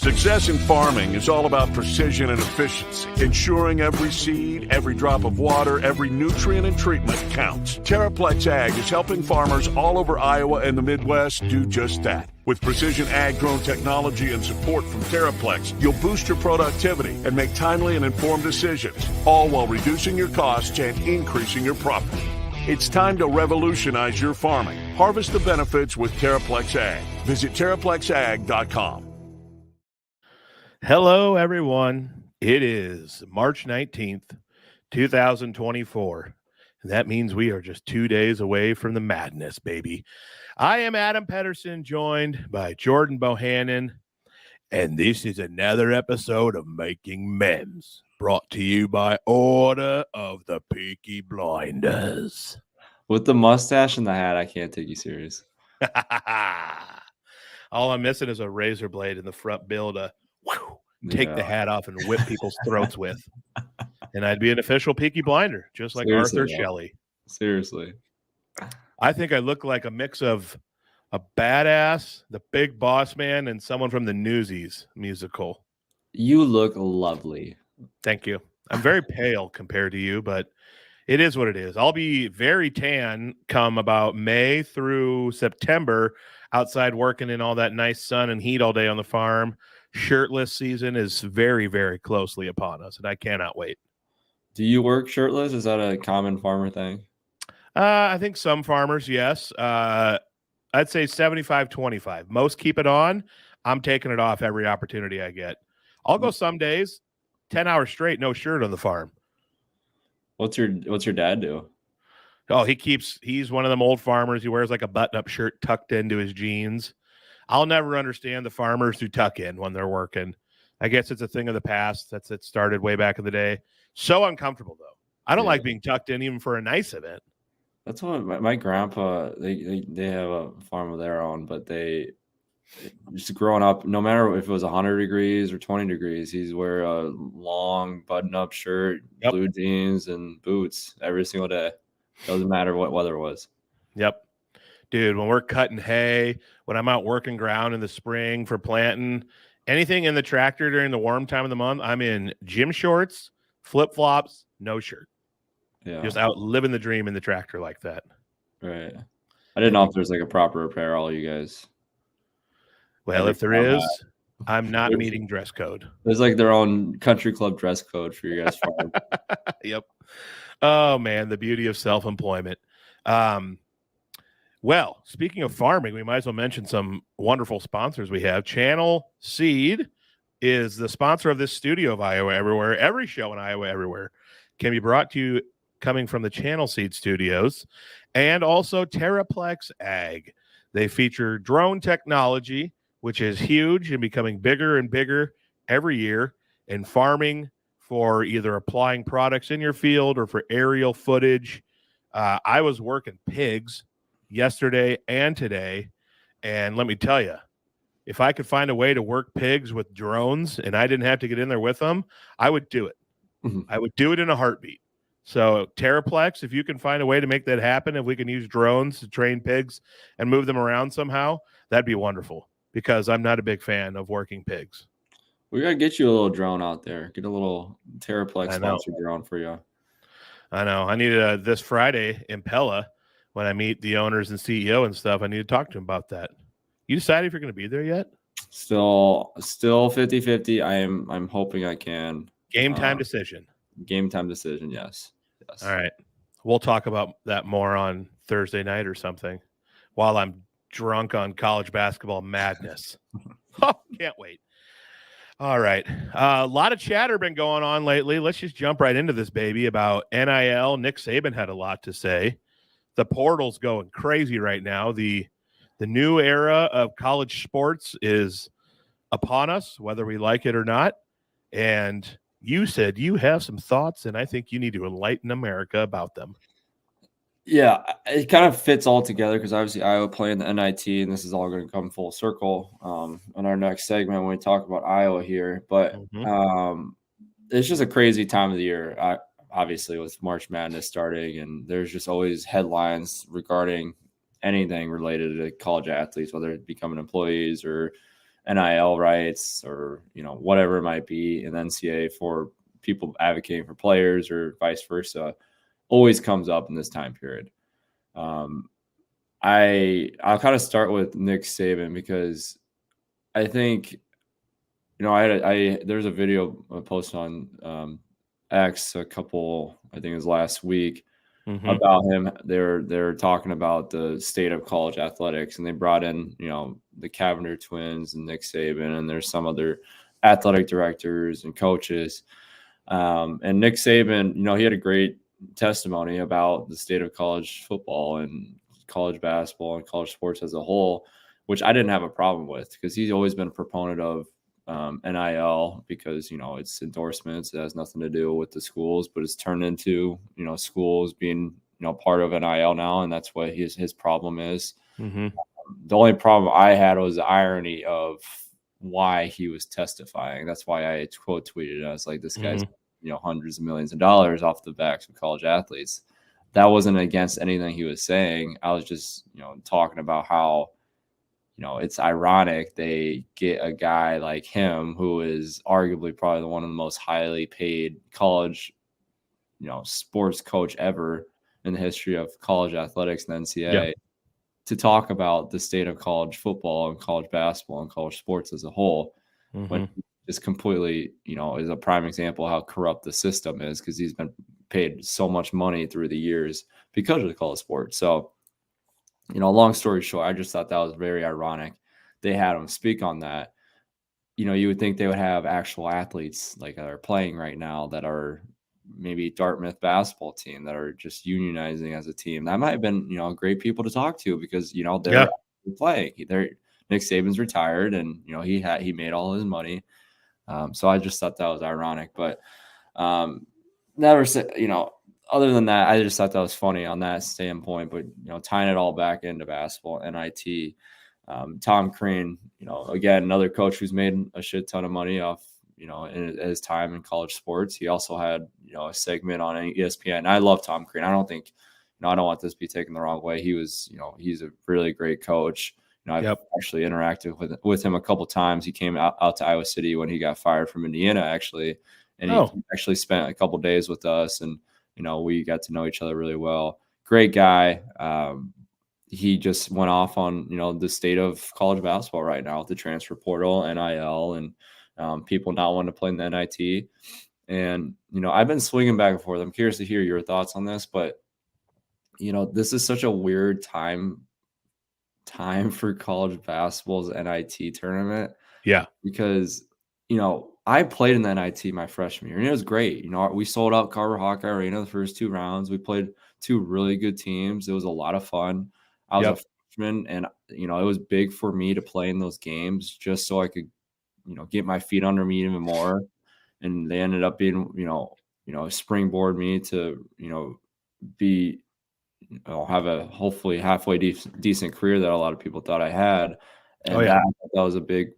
Success in farming is all about precision and efficiency, ensuring every seed, every drop of water, every nutrient and treatment counts. Terraplex Ag is helping farmers all over Iowa and the Midwest do just that. With precision ag drone technology and support from Terraplex, you'll boost your productivity and make timely and informed decisions, all while reducing your costs and increasing your profit. It's time to revolutionize your farming. Harvest the benefits with Terraplex Ag. Visit terraplexag.com. Hello, everyone. It is March 19th, 2024. And that means we are just 2 days away from the madness, baby. I am Adam Pedersen, joined by Jordan Bohannon. And this is another episode of Making Memz, brought to you by order of the Peaky Blinders. With the mustache and the hat, I can't take you serious. All I'm missing is a razor blade in the front bill to take the hat off and whip people's throats with. And I'd be an official Peaky Blinder, just like Seriously, Arthur yeah. Shelley. Seriously. I think I look like a mix of a badass, the big boss man, and someone from the Newsies musical. You look lovely. Thank you. I'm very pale compared to you, but it is what it is. I'll be very tan come about May through September, outside working in all that nice sun and heat all day on the farm. Shirtless season is very, very closely upon us, and I cannot wait. Do you work shirtless? Is that a common farmer thing? I think some farmers, yes. I'd say 75-25. Most keep it on. I'm taking it off every opportunity I get. I'll go some days, 10 hours straight, no shirt on the farm. What's your dad do? Oh, he's one of them old farmers. He wears like a button-up shirt tucked into his jeans. I'll never understand the farmers who tuck in when they're working. I guess it's a thing of the past. It started way back in the day. So uncomfortable, though. I don't like being tucked in even for a nice event. That's what my grandpa, they have a farm of their own, but they just growing up, no matter if it was 100 degrees or 20 degrees, he's wear a long button-up shirt, blue jeans, and boots every single day. Doesn't matter what weather it was. Yep. Dude, when we're cutting hay, when I'm out working ground in the spring for planting, anything in the tractor during the warm time of the month, I'm in gym shorts, flip-flops, no shirt. Yeah. Just out living the dream in the tractor like that. Right. I didn't know if there's like a proper apparel, you guys. Well, if there is, I'm not meeting dress code. There's like their own country club dress code for your guys' farm. Yep. Oh, man, the beauty of self-employment. Well, speaking of farming, we might as well mention some wonderful sponsors we have. Channel Seed is the sponsor of this studio of Iowa Everywhere. Every show in Iowa Everywhere can be brought to you coming from the Channel Seed studios, and also Terraplex Ag. They feature drone technology, which is huge and becoming bigger and bigger every year in farming for either applying products in your field or for aerial footage. I was working pigs yesterday and today, and let me tell you, if I could find a way to work pigs with drones and I didn't have to get in there with them, I would do it. Mm-hmm. I would do it in a heartbeat. So Terraplex, if you can find a way to make that happen, if we can use drones to train pigs and move them around somehow, that'd be wonderful, because I'm not a big fan of working pigs. We got to get you a little drone out there. Get a little Terraplex sponsored drone for you. I know. I need this Friday in Pella, when I meet the owners and CEO and stuff, I need to talk to him about that. You decided if you're going to be there yet? Still 50-50. I'm hoping I can. Game time decision. Game time decision, yes. All right. We'll talk about that more on Thursday night or something while I'm drunk on college basketball madness. Oh, can't wait. All right. A lot of chatter been going on lately. Let's just jump right into this, baby, about NIL. Nick Saban had a lot to say. The portal's going crazy right now. The new era of college sports is upon us, whether we like it or not. And you said you have some thoughts, and I think you need to enlighten America about them. Yeah, it kind of fits all together because obviously Iowa playing the NIT, and this is all going to come full circle in our next segment when we talk about Iowa here. But it's just a crazy time of the year. Obviously, with March Madness starting, and there's just always headlines regarding anything related to college athletes, whether it becoming employees or NIL rights or, whatever it might be in the NCAA for people advocating for players or vice versa always comes up in this time period. I'll kind of start with Nick Saban because I think, there's a video I posted on X I think it was last week about him. They're talking about the state of college athletics, and they brought in, the Cavender twins and Nick Saban, and there's some other athletic directors and coaches. And Nick Saban, he had a great testimony about the state of college football and college basketball and college sports as a whole, which I didn't have a problem with because he's always been a proponent of NIL because, it's endorsements. It has nothing to do with the schools, but it's turned into, schools being, part of NIL now. And that's what his problem is. The only problem I had was the irony of why he was testifying. That's why I quote tweeted. I was like, this guy's, hundreds of millions of dollars off the backs of college athletes. That wasn't against anything he was saying. I was just, talking about how, it's ironic they get a guy like him who is arguably probably one of the most highly paid college, sports coach ever in the history of college athletics and NCAA to talk about the state of college football and college basketball and college sports as a whole. When is completely, is a prime example of how corrupt the system is because he's been paid so much money through the years because of the college sport. So, long story short, I just thought that was very ironic. They had him speak on that. You would think they would have actual athletes like that are playing right now that are maybe Dartmouth basketball team that are just unionizing as a team. That might have been, great people to talk to because, they're playing. Nick Saban's retired and, he made all his money. So I just thought that was ironic, but never said, other than that, I just thought that was funny on that standpoint, but, tying it all back into basketball, NIT, Tom Crean, again, another coach who's made a shit ton of money off, in his time in college sports. He also had, a segment on ESPN. I love Tom Crean. I don't think, I don't want this to be taken the wrong way. He was, he's a really great coach. I've actually interacted with him a couple of times. He came out to Iowa City when he got fired from Indiana, actually. And he actually spent a couple of days with us and, we got to know each other really well. Great guy. He just went off on, the state of college basketball right now with the transfer portal, NIL, and people not wanting to play in the NIT. And, I've been swinging back and forth. I'm curious to hear your thoughts on this, but, this is such a weird time for college basketball's NIT tournament. Yeah. Because, I played in the NIT my freshman year and it was great. We sold out Carver Hawkeye Arena the first 2 rounds. We played 2 really good teams. It was a lot of fun. I was a freshman and, it was big for me to play in those games just so I could, get my feet under me even more. And they ended up being, springboard me to, be, have a hopefully halfway decent career that a lot of people thought I had. And that was a big,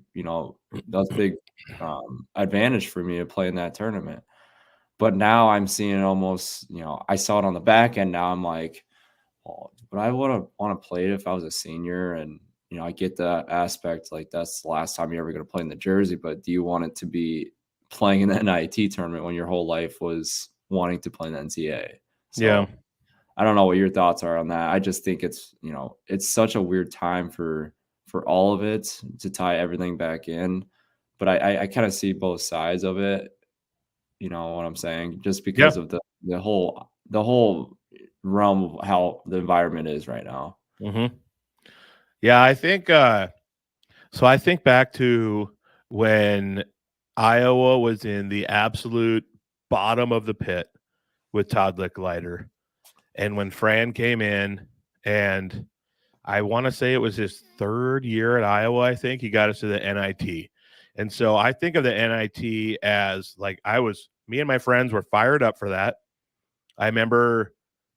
advantage for me to play in that tournament. But now I'm seeing it almost, I saw it on the back end. Now I'm like, but I would want to play it if I was a senior. And, I get that aspect, like that's the last time you're ever going to play in the jersey, but do you want it to be playing in the NIT tournament when your whole life was wanting to play in the NCAA? So, I don't know what your thoughts are on that. I just think it's, it's such a weird time for all of it to tie everything back in. But I kind of see both sides of it. You know what I'm saying? Just because of the whole realm of how the environment is right now. Yeah, I think so. I think back to when Iowa was in the absolute bottom of the pit with Todd Licklider. And when Fran came in, and I want to say it was his 3rd year at Iowa, I think he got us to the NIT. And so I think of the NIT as like me and my friends were fired up for that. I remember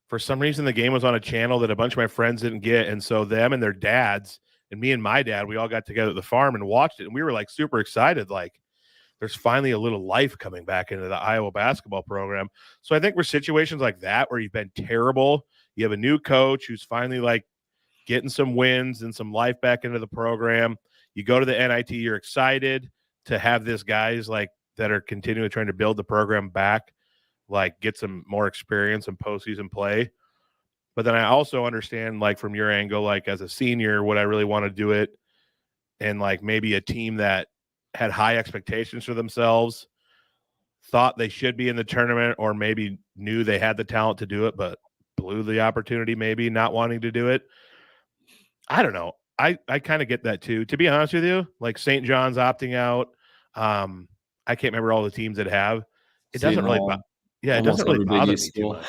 for some reason the game was on a channel that a bunch of my friends didn't get. And so them and their dads and me and my dad, we all got together at the farm and watched it. And we were like super excited. Like there's finally a little life coming back into the Iowa basketball program. So I think for situations like that, where you've been terrible, you have a new coach who's finally like getting some wins and some life back into the program. you go to the NIT, you're excited to have this guys like that are continually trying to build the program back, like get some more experience in postseason play. But then I also understand, like, from your angle, like as a senior, would I really want to do it? And like maybe a team that had high expectations for themselves, thought they should be in the tournament, or maybe knew they had the talent to do it, but blew the opportunity, maybe not wanting to do it. I don't know. I kind of get that too. To be honest with you, like St. John's opting out. I can't remember all the teams that have. It doesn't really, it doesn't really bother me too much.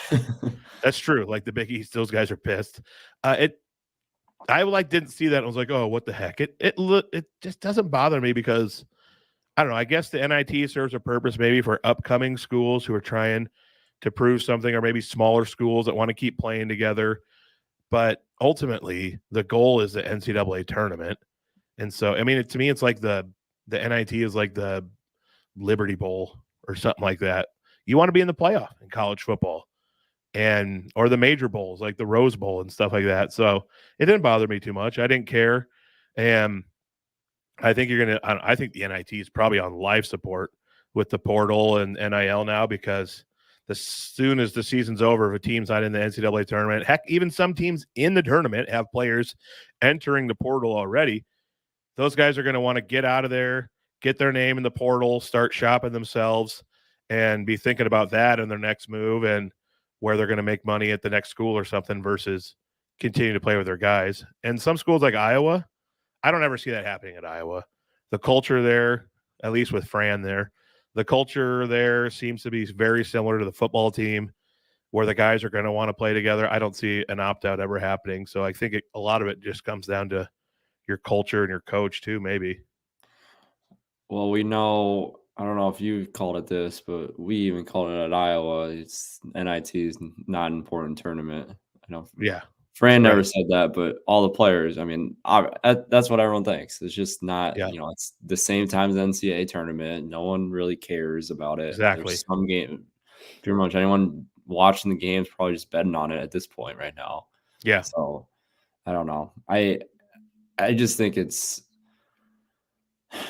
That's true. Like the Big East, those guys are pissed. I didn't see that. I was like, oh, what the heck? It just doesn't bother me because I don't know. I guess the NIT serves a purpose maybe for upcoming schools who are trying to prove something, or maybe smaller schools that want to keep playing together. But ultimately, the goal is the NCAA tournament. And so, I mean, to me, it's like the NIT is like the Liberty Bowl or something like that. You want to be in the playoff in college football, or the major bowls like the Rose Bowl and stuff like that. So it didn't bother me too much. I didn't care. And I think I think the NIT is probably on life support with the portal and NIL now, because as soon as the season's over, if a team's not in the NCAA tournament, heck, even some teams in the tournament have players entering the portal already. Those guys are going to want to get out of there, get their name in the portal, start shopping themselves, and be thinking about that in their next move and where they're going to make money at the next school or something versus continue to play with their guys. And some schools like Iowa, I don't ever see that happening at Iowa. The culture there, at least with Fran there, the culture there seems to be very similar to the football team, where the guys are going to want to play together. I don't see an opt-out ever happening. So I think a lot of it just comes down to your culture and your coach too, maybe. Well, we know, I don't know if you called it this, but we even called it at Iowa. It's NIT is not an important tournament. I know. Yeah. Fran never said that, but all the players, I mean, that's what everyone thinks. It's just not, it's the same time as the NCAA tournament. No one really cares about it. Exactly. There's some game, pretty much anyone watching the games probably just betting on it at this point right now. Yeah. So I don't know. I just think it's, I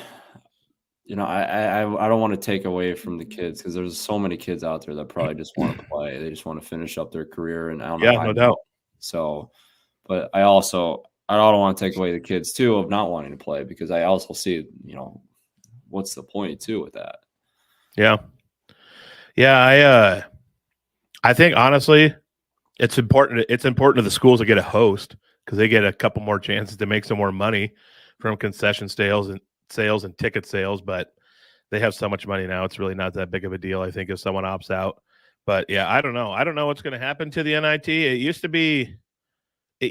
don't want to take away from the kids, because there's so many kids out there that probably just want to play. They just want to finish up their career, and I don't know. Yeah, no doubt. So, but I don't want to take away the kids too of not wanting to play, because I also see, what's the point too with that? Yeah. Yeah. I think honestly, it's important. It's important to the schools to get a host, because they get a couple more chances to make some more money from concession sales and ticket sales. But they have so much money now, it's really not that big of a deal, I think, if someone opts out. But yeah, I don't know. I don't know what's going to happen to the NIT. It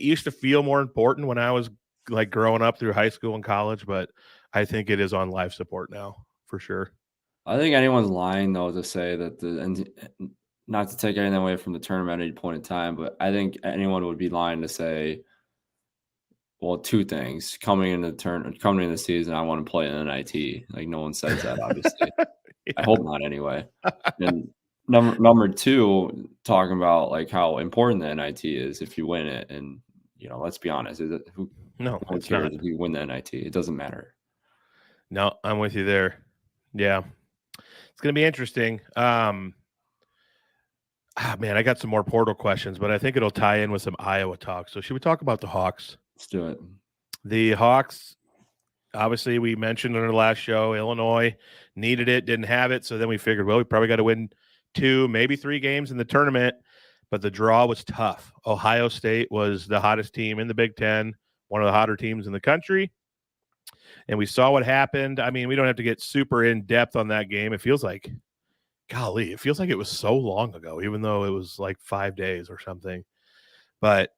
used to feel more important when I was like growing up through high school and college, but I think it is on life support now for sure. I think anyone's lying though to say that not to take anything away from the tournament at any point in time, but I think anyone would be lying to say, well, two things coming in the season, I want to play in NIT. Like, no one says that, obviously. Yeah. I hope not anyway. And number two, talking about like how important the NIT is if you win it. And, let's be honest, who cares if you win the NIT? It doesn't matter. No, I'm with you there. Yeah. It's going to be interesting. Man, I got some more portal questions, but I think it'll tie in with some Iowa talk. So should we talk about the Hawks? Let's do it. The Hawks, obviously, we mentioned in our last show, Illinois needed it, didn't have it. So then we figured, well, we probably got to win 2, maybe 3 games in the tournament. But the draw was tough. Ohio State was the hottest team in the Big Ten, one of the hotter teams in the country. And we saw what happened. I mean, we don't have to get super in depth on that game. It feels like it was so long ago, even though it was like 5 days or something. But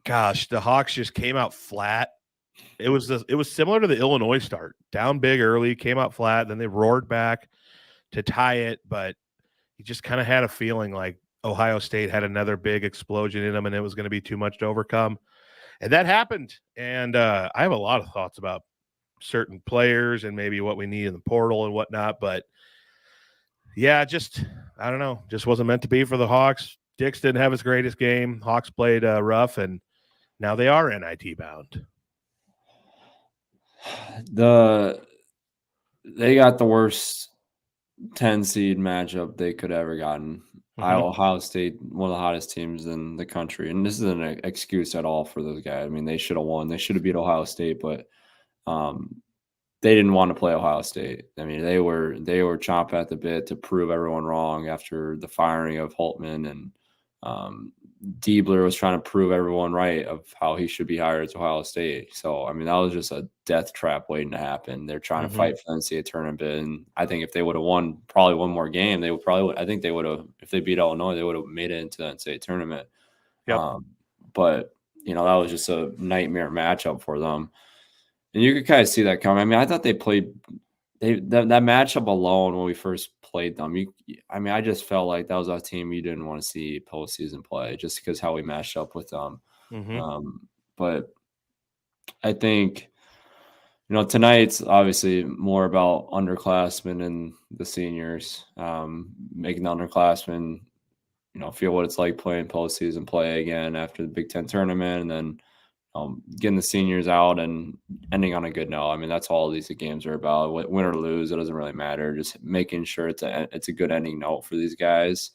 gosh, the Hawks just came out flat. It was similar to the Illinois start. Down big early, came out flat, then they roared back to tie it, but you just kind of had a feeling like Ohio State had another big explosion in them and it was going to be too much to overcome. And that happened. And I have a lot of thoughts about certain players and maybe what we need in the portal and whatnot, but yeah, I don't know, just wasn't meant to be for the Hawks. Dix didn't have his greatest game. Hawks played rough, and now they are NIT bound. They got the worst 10 seed matchup they could ever gotten. Ohio State, one of the hottest teams in the country, and this isn't an excuse at all for those guys. I mean, they should have won. They should have beat Ohio State, but they didn't want to play Ohio State. I mean, they were chomping at the bit to prove everyone wrong after the firing of Holtman, and Diebler was trying to prove everyone right of how he should be hired to Ohio State. So, I mean, that was just a death trap waiting to happen. They're trying to fight for the NCAA tournament. And I think if they would have won probably one more game, they would probably, I think they would have, if they beat Illinois, they would have made it into the NCAA tournament. Yep. But, that was just a nightmare matchup for them. And you could kind of see that coming. I mean, I thought they played that matchup alone when we first played them. I just felt like that was a team you didn't want to see postseason play just because how we matched up with them. But I think, tonight's obviously more about underclassmen and the seniors, making the underclassmen, feel what it's like playing postseason play again after the Big Ten tournament, and then getting the seniors out and ending on a good note. I mean, that's all these games are about. Win or lose, it doesn't really matter. Just making sure it's a good ending note for these guys.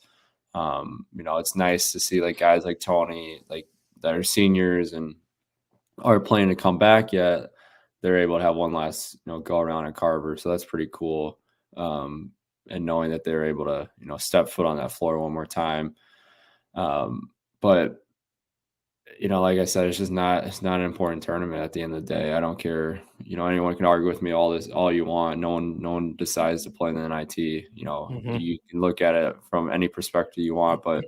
It's nice to see like guys like Tony, like that are seniors and are planning to come back yet. They're able to have one last, go around at Carver. So that's pretty cool. And knowing that they're able to, step foot on that floor one more time. But like I said, it's not an important tournament at the end of the day. I don't care. Anyone can argue with me all you want. No one decides to play in the NIT. You can look at it from any perspective you want, but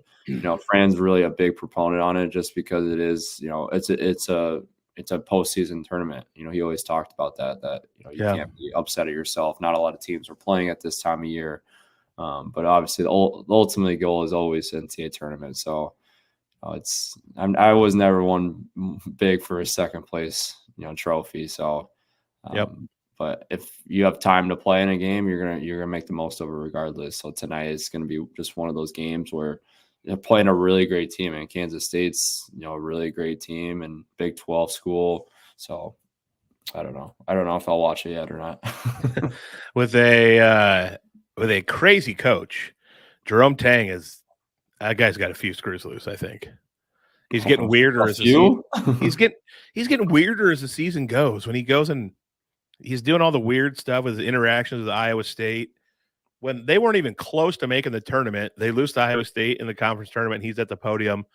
Fran's really a big proponent on it just because it is, it's a postseason tournament. He always talked about that you can't be upset at yourself. Not a lot of teams are playing at this time of year. But obviously the ultimate goal is always NCAA tournament. So I was never one big for a second place, trophy. So, but if you have time to play in a game, you're gonna make the most of it regardless. So tonight is gonna be just one of those games where they're playing a really great team, and Kansas State's a really great team and Big 12 school. So I don't know if I'll watch it yet or not. With a crazy coach, Jerome Tang that guy's got a few screws loose. I think he's getting weirder as he's getting weirder as the season goes. When he goes and he's doing all the weird stuff with his interactions with Iowa State, when they weren't even close to making the tournament, they lose to Iowa State in the conference tournament. And he's at the podium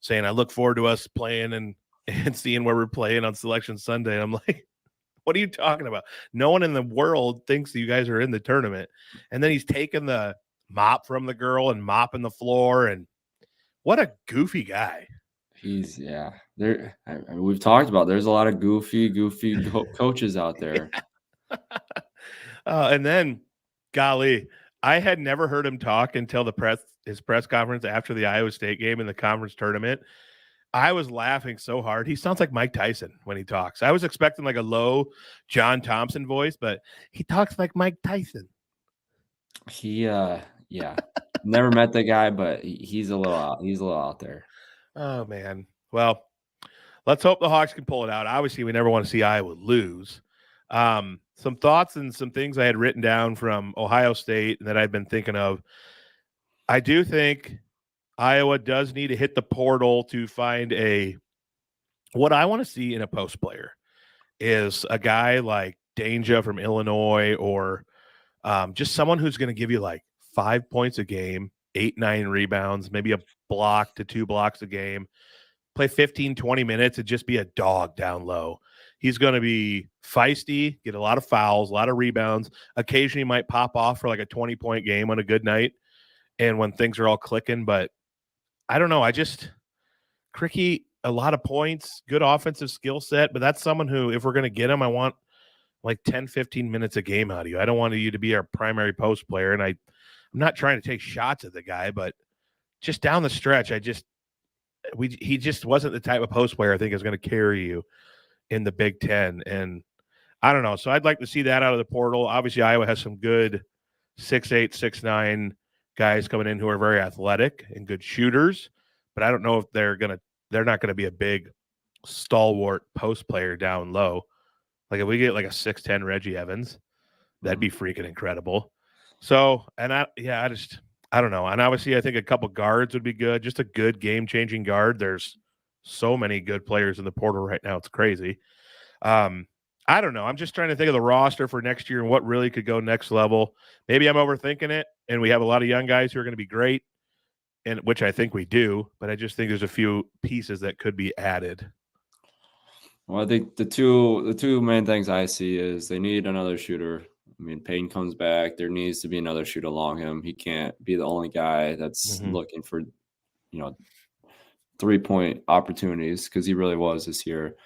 saying, "I look forward to us playing and seeing where we're playing on Selection Sunday." And I'm like, what are you talking about? No one in the world thinks that you guys are in the tournament. And then he's taking the mop from the girl and mopping the floor, and what a goofy guy. He's there. I mean, we've talked about there's a lot of goofy coaches out there. And then, golly, I had never heard him talk until his press conference after the Iowa State game in the conference tournament. I was laughing so hard. He sounds like Mike Tyson when he talks. I was expecting like a low John Thompson voice, but he talks like Mike Tyson. He never met the guy, but he's a little out there. Oh man. Well, let's hope the Hawks can pull it out. Obviously, we never want to see Iowa lose. Some thoughts and some things I had written down from Ohio State that I've been thinking of. I do think Iowa does need to hit the portal to find what I want to see in a post player is a guy like Danger from Illinois, or just someone who's going to give you like 5 points a game, 8-9 rebounds, maybe a block to 2 blocks a game, play 15-20 minutes and just be a dog down low. He's going to be feisty, get a lot of fouls, a lot of rebounds. Occasionally might pop off for like a 20-point game on a good night and when things are all clicking, but I don't know. Cricky, a lot of points, good offensive skill set, but that's someone who, if we're going to get him, I want like 10, 15 minutes a game out of you. I don't want you to be our primary post player. And I'm not trying to take shots at the guy, but just down the stretch, he just wasn't the type of post player I think is going to carry you in the Big Ten. And I don't know. So I'd like to see that out of the portal. Obviously, Iowa has some good 6'8", 6'9" guys coming in who are very athletic and good shooters, but I don't know if they're not going to be a big stalwart post player down low. Like if we get like a 6'10" Reggie Evans, that'd be freaking incredible. So, and I don't know. And obviously I think a couple guards would be good. Just a good game-changing guard. There's so many good players in the portal right now. It's crazy. I don't know. I'm just trying to think of the roster for next year and what really could go next level. Maybe I'm overthinking it, and we have a lot of young guys who are going to be great, and which I think we do, but I just think there's a few pieces that could be added. Well, I think the two main things I see is they need another shooter. I mean, Payton comes back. There needs to be another shooter along him. He can't be the only guy that's looking for, 3-point opportunities, because he really was this year.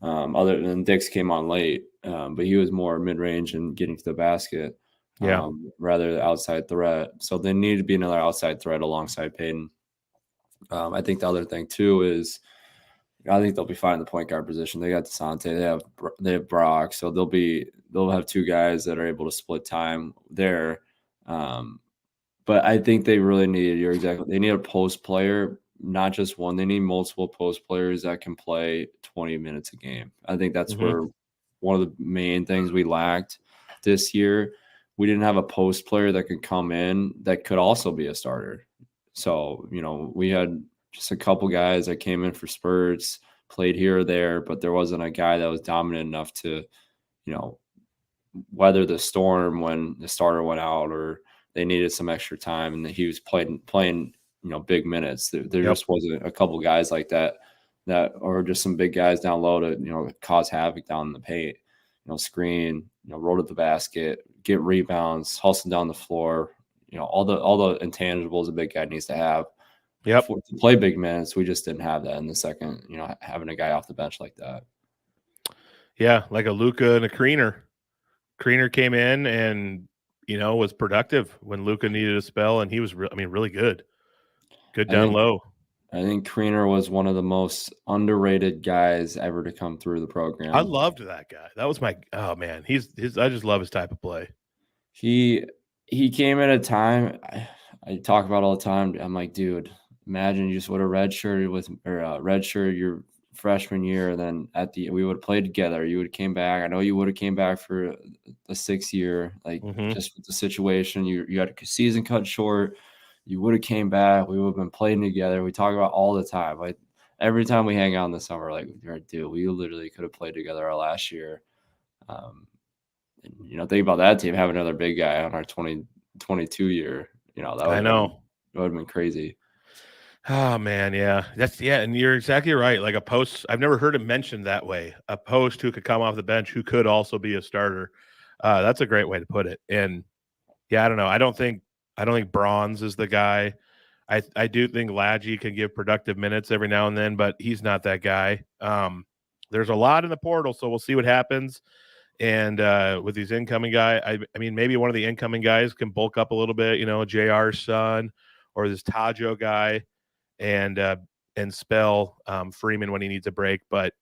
Other than Dix came on late, but he was more mid-range and getting to the basket, rather than outside threat. So they need to be another outside threat alongside Payton. I think the other thing too is I think they'll be fine in the point guard position. They got DeSante, they have Brock, so they'll have two guys that are able to split time there. But I think they really need they need a post player, not just one. They need multiple post players that can play 20 minutes a game. I think that's where one of the main things we lacked this year. We didn't have a post player that could come in that could also be a starter. So, we had just a couple guys that came in for spurts, played here or there, but there wasn't a guy that was dominant enough to, weather the storm when the starter went out or they needed some extra time and he was playing, big minutes. There just wasn't a couple guys like that or just some big guys down low to, cause havoc down in the paint, screen, roll to the basket, get rebounds, hustle down the floor, all the intangibles a big guy needs to have. Yep. To play big minutes, we just didn't have that in the second, having a guy off the bench like that. Yeah, like a Luka and a Kreener. Kreener came in and, was productive when Luka needed a spell, and he was, really good. Good down low. I think Kreener was one of the most underrated guys ever to come through the program. I loved that guy. That was I just love his type of play. He came at a time I talk about all the time. I'm like, dude, imagine you just would have redshirted your freshman year, and then we would have played together. You would have came back. I know you would have came back for the 6th year, just with the situation. You had a season cut short. You would have came back. We would have been playing together. We talk about all the time. Like every time we hang out in the summer, like, dude, we literally could have played together our last year. Think about that team, have another big guy on our 2022 year. That would have been crazy. Oh man, yeah. And you're exactly right. Like a post, I've never heard it mentioned that way. A post who could come off the bench, who could also be a starter. That's a great way to put it. And yeah, I don't know. I don't think Bronze is the guy. I do think Ladgy can give productive minutes every now and then, but he's not that guy. There's a lot in the portal, so we'll see what happens. And with these incoming guys, I mean, maybe one of the incoming guys can bulk up a little bit, JR's son or this Tajo guy, and spell Freeman when he needs a break. But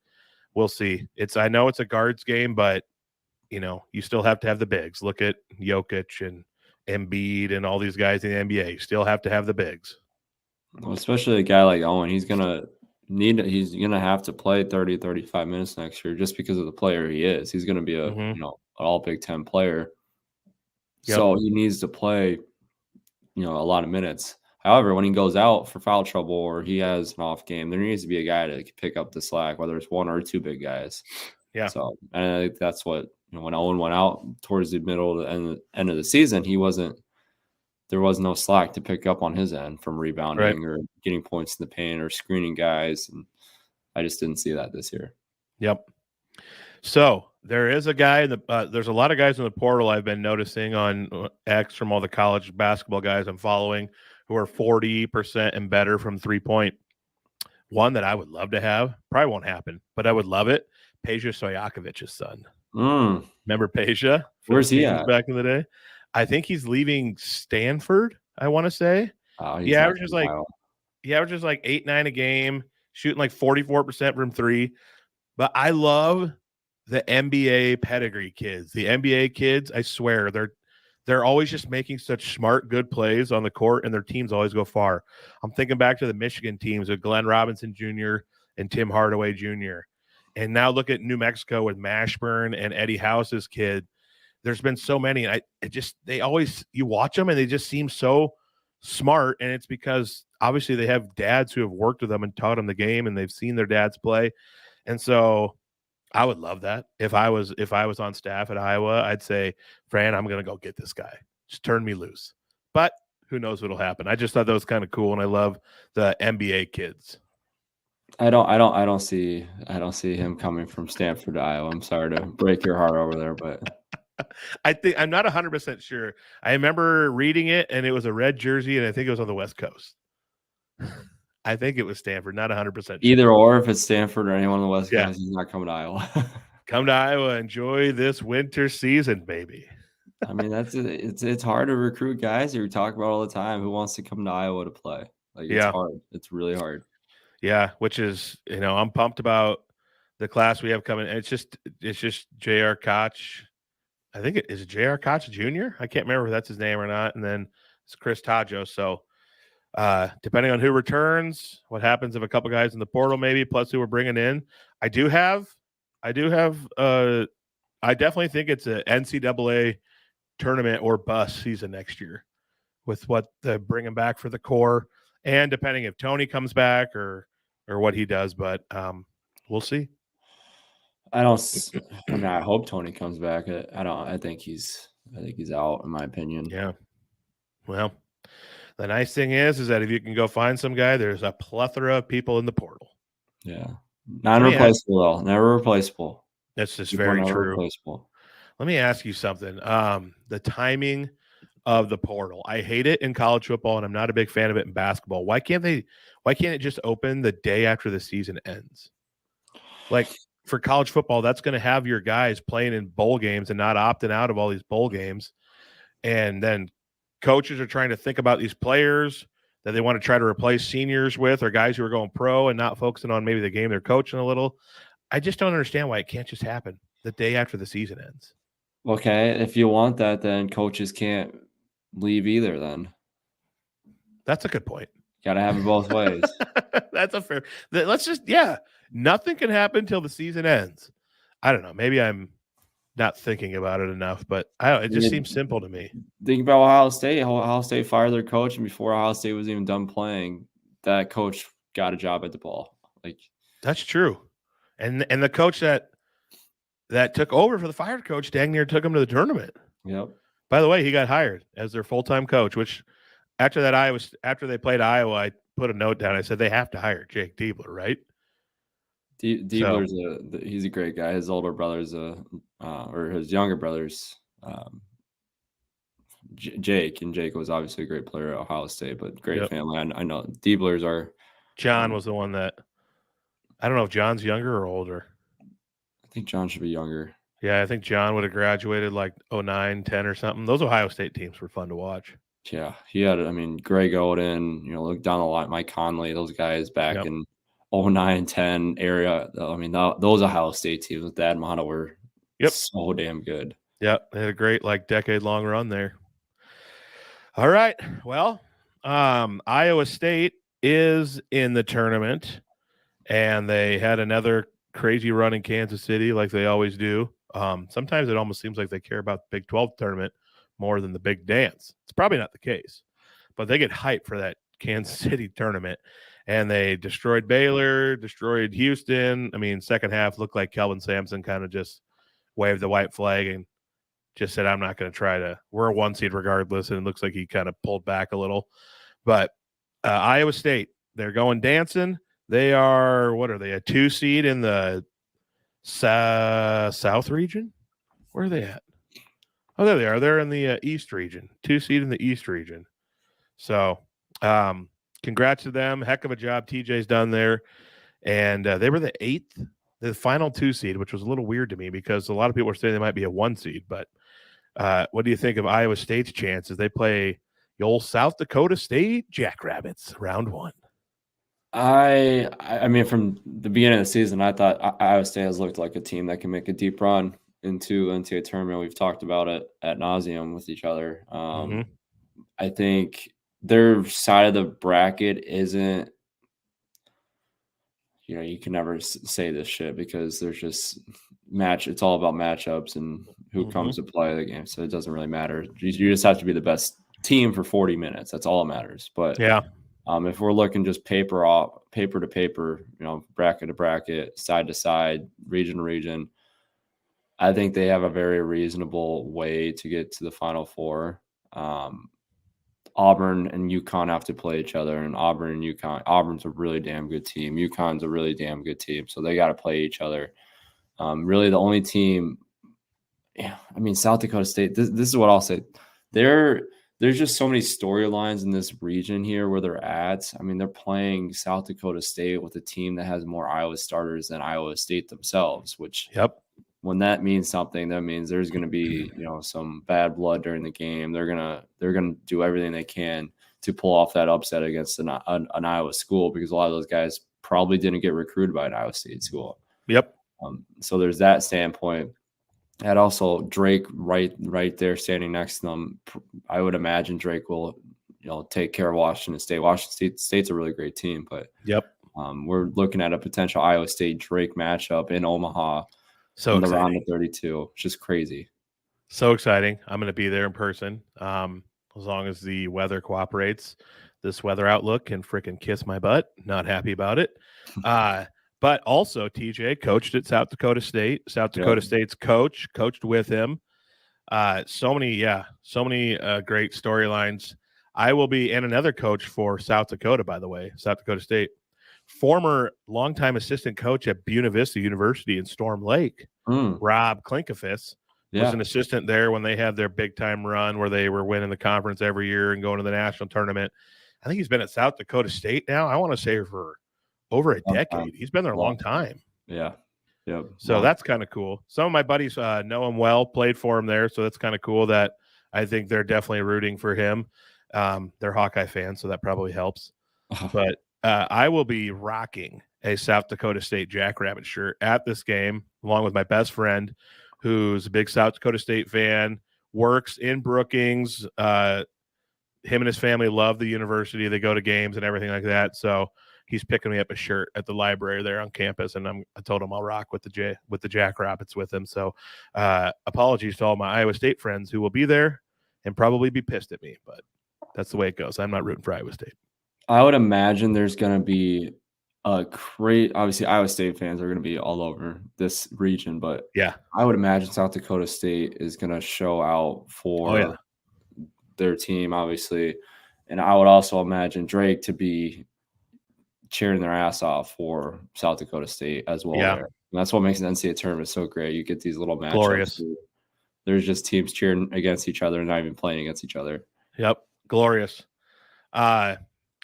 we'll see. I know it's a guards game, but you still have to have the bigs. Look at Jokic and Embiid and all these guys in the NBA. You still have to have the bigs. Well, especially a guy like Owen, he's gonna have to play 30, 35 minutes next year just because of the player he is. He's gonna be an all Big Ten player. Yep. So he needs to play, a lot of minutes. However, when he goes out for foul trouble or he has an off game, there needs to be a guy to pick up the slack, whether it's one or two big guys. Yeah. So, and I think that's what, when Owen went out towards the middle to end of the season, there was no slack to pick up on his end from rebounding or getting points in the paint or screening guys. And I just didn't see that this year. Yep. So there is a guy there's a lot of guys in the portal I've been noticing on X from all the college basketball guys I'm following who are 40% and better from 3-point. One that I would love to have, probably won't happen, but I would love it. Peja Stojakovic's son. Remember Peja? Where's he at? Back in the day? I think he's leaving Stanford, I want to say. He averages like 8-9 a game, shooting like 44% from 3. But I love the NBA pedigree kids. The NBA kids, I swear, they're always just making such smart, good plays on the court, and their teams always go far. I'm thinking back to the Michigan teams with Glenn Robinson Jr. and Tim Hardaway Jr. And now look at New Mexico with Mashburn and Eddie House's kid. There's been so many. And you watch them and they just seem so smart. And it's because obviously they have dads who have worked with them and taught them the game, and they've seen their dads play. And so I would love that. If I was on staff at Iowa, I'd say, Fran, I'm going to go get this guy. Just turn me loose. But who knows what'll happen. I just thought that was kind of cool. And I love the NBA kids. I don't see him coming from Stanford to Iowa. I'm sorry to break your heart over there, but I think I'm not 100% sure. I remember reading it, and it was a red jersey, and I think it was on the West Coast. I think it was Stanford, not 100% sure. Either or, if it's Stanford or anyone on the West Coast, he's not coming to Iowa. Come to Iowa, enjoy this winter season, baby. I mean, it's hard to recruit guys that we talk about all the time who wants to come to Iowa to play. Like, it's hard. It's really hard. Yeah, which is, I'm pumped about the class we have coming. It's just J.R. Koch. I think it is J.R. Koch Jr. I can't remember if that's his name or not. And then it's Chris Tajo. So depending on who returns, what happens if a couple guys in the portal maybe, plus who we're bringing in. I definitely think it's an NCAA tournament or bust season next year with what they're bringing back for the core, and depending if Tony comes back or what he does, but we'll see. I hope Tony comes back. I think he's out, in my opinion. Yeah. Well, the nice thing is that if you can go find some guy, there's a plethora of people in the portal. Yeah. Non-replaceable, though. Never replaceable. That's just very true. Replaceable. Let me ask you something. The timing of the portal. I hate it in college football, and I'm not a big fan of it in basketball. Why can't it just open the day after the season ends? Like, for college football, that's going to have your guys playing in bowl games and not opting out of all these bowl games. And then coaches are trying to think about these players that they want to try to replace seniors with, or guys who are going pro and not focusing on maybe the game they're coaching a little. I just don't understand why it can't just happen the day after the season ends. Okay, if you want that, then coaches can't leave either then. That's a good point. Got to have it both ways. That's a fair. Nothing can happen till the season ends. I don't know. Maybe I'm not thinking about it enough, but it just seems simple to me. Think about Ohio State. Ohio State fired their coach, and before Ohio State was even done playing, that coach got a job at DePaul. Like, that's true. And the coach that took over for the fired coach dang near took him to the tournament. Yep. By the way, he got hired as their full-time coach, which after they played Iowa, I put a note down. I said they have to hire Jake Diebler, right? Diebler's he's a great guy. His older brother's or his younger brother's Jake, and Jake was obviously a great player at Ohio State, but great family. I know Diebler's are. John was the one that I don't know if John's younger or older. I think John should be younger. Yeah, I think John would have graduated like 09, 10 or something. Those Ohio State teams were fun to watch. Yeah, he had. Greg Oden. Look down the line, Mike Conley. Those guys back in 09, 10 area. Those Ohio State teams with Thad Matta were so damn good. Yep, they had a great decade-long run there. All right, well, Iowa State is in the tournament, and they had another crazy run in Kansas City like they always do. Sometimes it almost seems like they care about the Big 12 tournament more than the big dance. It's probably not the case, but they get hyped for that Kansas City tournament. And they destroyed Baylor, destroyed Houston. Second half looked like Kelvin Sampson kind of just waved the white flag and just said, I'm not going to try to – we're a one seed regardless. And it looks like he kind of pulled back a little. But Iowa State, they're going dancing. They are – what are they, a 2 seed in the South region? Where are they at? Oh, there they are. They're in the East region, 2 seed in the East region. So congrats to them. Heck of a job TJ's done there. And they were the final 2 seed, which was a little weird to me because a lot of people were saying they might be a 1 seed. But what do you think of Iowa State's chances? They play the old South Dakota State Jackrabbits round 1. From the beginning of the season, I thought Iowa State has looked like a team that can make a deep run into a tournament. We've talked about it ad nauseum with each other. I think their side of the bracket isn't, you can never say this shit because there's just it's all about matchups and who comes to play the game. So it doesn't really matter. You just have to be the best team for 40 minutes. That's all that matters. But if we're looking just paper to paper, bracket to bracket, side to side, region to region, I think they have a very reasonable way to get to the Final Four. Auburn and UConn have to play each other, and Auburn's a really damn good team. UConn's a really damn good team, so they got to play each other. Really, the only team, South Dakota State. This is what I'll say. There's just so many storylines in this region here where they're at. They're playing South Dakota State with a team that has more Iowa starters than Iowa State themselves, which when that means something, that means there's going to be, some bad blood during the game. They're going to do everything they can to pull off that upset against an Iowa school, because a lot of those guys probably didn't get recruited by an Iowa State school. So there's that standpoint. And also Drake right there standing next to them. I would imagine Drake will, take care of Washington State. Washington State's a really great team, but we're looking at a potential Iowa State Drake matchup in Omaha. So in the round of 32, it's just crazy. So exciting. I'm going to be there in person. As long as the weather cooperates. This weather outlook can freaking kiss my butt. Not happy about it. But also TJ coached at South Dakota State. South Dakota State's coached with him. So many great storylines. I will be, and another coach for South Dakota, by the way, South Dakota State. Former longtime assistant coach at Buena Vista University in Storm Lake, Rob Klinkafis, was an assistant there when they had their big-time run where they were winning the conference every year and going to the national tournament. I think he's been at South Dakota State now, I want to say, for over a decade. He's been there a long time. So that's kind of cool. Some of my buddies know him well, played for him there, so that's kind of cool that I think they're definitely rooting for him. They're Hawkeye fans, so that probably helps. But I will be rocking a South Dakota State Jackrabbit shirt at this game, along with my best friend, who's a big South Dakota State fan, works in Brookings. Him and his family love the university. They go to games and everything like that. So he's picking me up a shirt at the library there on campus, and I told him I'll rock with the Jackrabbits with him. So apologies to all my Iowa State friends who will be there and probably be pissed at me, but that's the way it goes. I'm not rooting for Iowa State. I would imagine there's going to be obviously Iowa State fans are going to be all over this region, but I would imagine South Dakota State is going to show out for their team, obviously. And I would also imagine Drake to be cheering their ass off for South Dakota State as well. And that's what makes the NCAA tournament so great. You get these little matchups. Glorious. There's just teams cheering against each other and not even playing against each other. Glorious.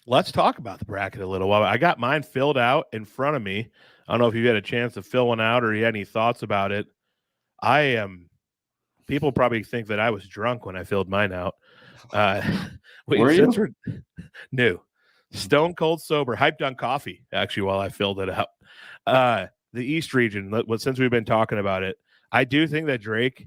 Let's talk about the bracket a little while. I got mine filled out in front of me. I don't know if you had a chance to fill one out or you had any thoughts about it. People probably think that I was drunk when I filled mine out. Were you? New. Stone cold sober, hyped on coffee, actually, while I filled it out. The East region, since we've been talking about it, I do think that Drake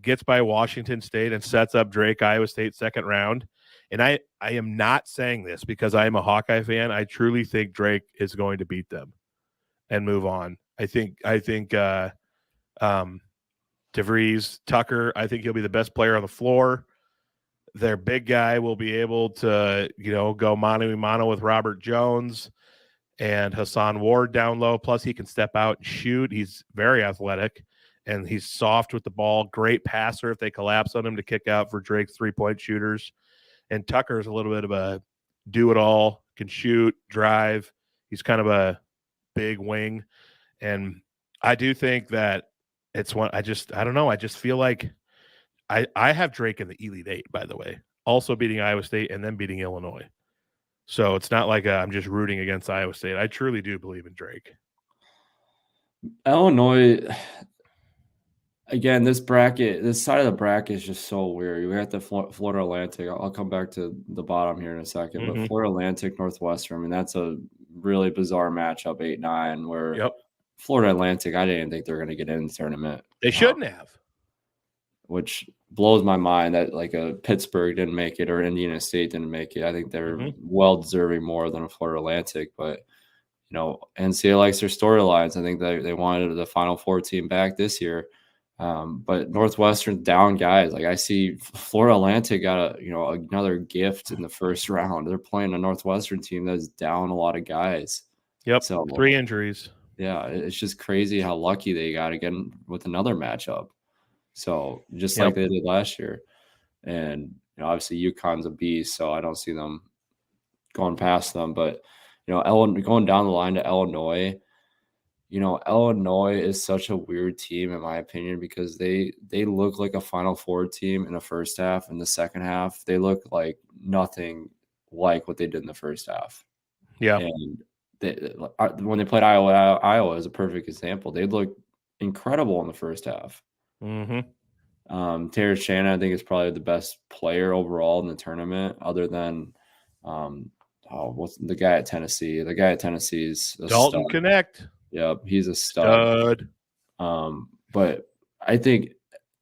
gets by Washington State and sets up Iowa State second round. And I am not saying this because I am a Hawkeye fan. I truly think Drake is going to beat them and move on. I think DeVries, Tucker, I think he'll be the best player on the floor. Their big guy will be able to, go mano-a-mano with Robert Jones and Hassan Ward down low. Plus, he can step out and shoot. He's very athletic, and he's soft with the ball. Great passer if they collapse on him to kick out for Drake's three-point shooters. And Tucker's a little bit of a do-it-all, can shoot, drive. He's kind of a big wing. And I do think that it's one – I don't know. I just feel like I have Drake in the Elite Eight, by the way, also beating Iowa State and then beating Illinois. So it's not like I'm just rooting against Iowa State. I truly do believe in Drake. Illinois – again, this side of the bracket is just so weird. We got the Florida Atlantic. I'll come back to the bottom here in a second. But Florida Atlantic, Northwestern, that's a really bizarre matchup, 8-9, where Florida Atlantic, I didn't think they were going to get in the tournament. They shouldn't have. Which blows my mind that like a Pittsburgh didn't make it or Indiana State didn't make it. I think they're well deserving more than a Florida Atlantic. But NCAA likes their storylines. I think they wanted the Final Four team back this year. But Northwestern down guys. Like I see Florida Atlantic got another gift in the first round. They're playing a Northwestern team that's down a lot of guys. Yep. So 3 injuries. Yeah, it's just crazy how lucky they got again with another matchup. So just like they did last year. And obviously UConn's a beast, so I don't see them going past them. But going down the line to Illinois, Illinois is such a weird team in my opinion because they look like a Final Four team in the first half. In the second half, they look like nothing like what they did in the first half. Yeah. And when they played Iowa is a perfect example. They looked incredible in the first half. Mm-hmm. Terrence Shannon, I think, is probably the best player overall in the tournament, other than what's the guy at Tennessee? The guy at Tennessee is a Dalton stud. Connect. Yep, he's a stud. But I think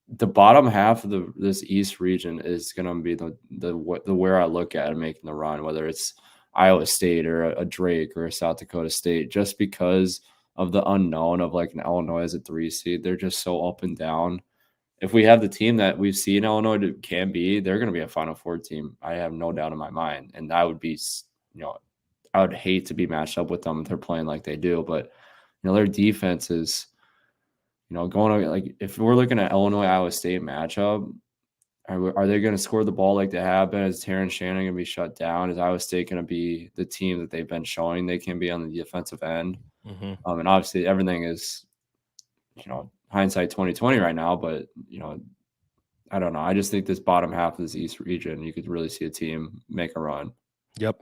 the bottom half of this East region is going to be the where I look at it making the run, whether it's Iowa State or a Drake or a South Dakota State, just because of the unknown of like an Illinois as a 3 seed. They're just so up and down. If we have the team that we've seen Illinois can be, they're going to be a Final Four team. I have no doubt in my mind. And I would be, I would hate to be matched up with them if they're playing like they do. But, their defense is, going like if we're looking at Illinois Iowa State matchup, are they going to score the ball like they have been? Is Terrence Shannon going to be shut down? Is Iowa State going to be the team that they've been showing they can be on the defensive end? Mm-hmm. And obviously everything is, hindsight 2020 right now, but I don't know. I just think this bottom half of this East region, you could really see a team make a run. Yep.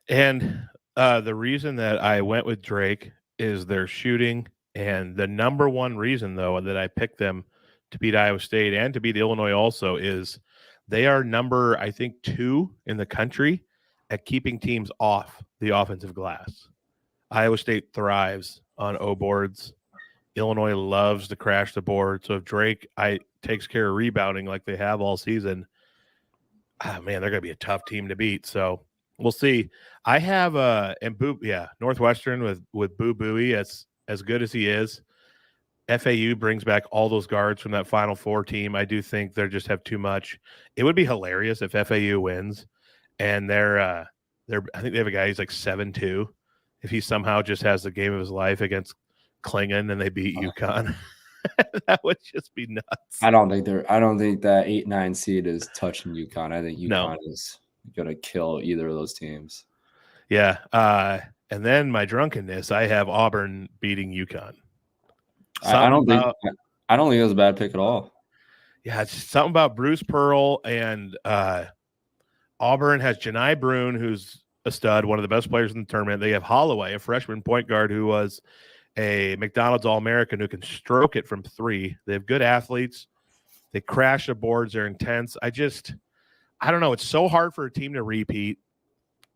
And the reason that I went with Drake is their shooting, and the number one reason though that I picked them to beat Iowa State and to beat Illinois also is they are number, I think, 2 in the country at keeping teams off the offensive glass. Iowa State thrives on O boards. Illinois loves to crash the board. So if Drake takes care of rebounding like they have all season, man, they're going to be a tough team to beat. So we'll see. I have Northwestern with Boo Buie as good as he is. FAU brings back all those guards from that Final Four team. I do think they just have too much. It would be hilarious if FAU wins, and I think they have a guy who's like 7'2". If he somehow just has the game of his life against Klingon and they beat UConn, that would just be nuts. I don't think that 8-9 seed is touching UConn. I think UConn is going to kill either of those teams. Yeah. And then my drunkenness, I have Auburn beating UConn. I don't think it was a bad pick at all. Yeah, it's something about Bruce Pearl, and Auburn has Janai Brune, who's a stud, one of the best players in the tournament. They have Holloway, a freshman point guard who was a McDonald's All-American who can stroke it from 3. They have good athletes. They crash the boards. They're intense. I don't know. It's so hard for a team to repeat,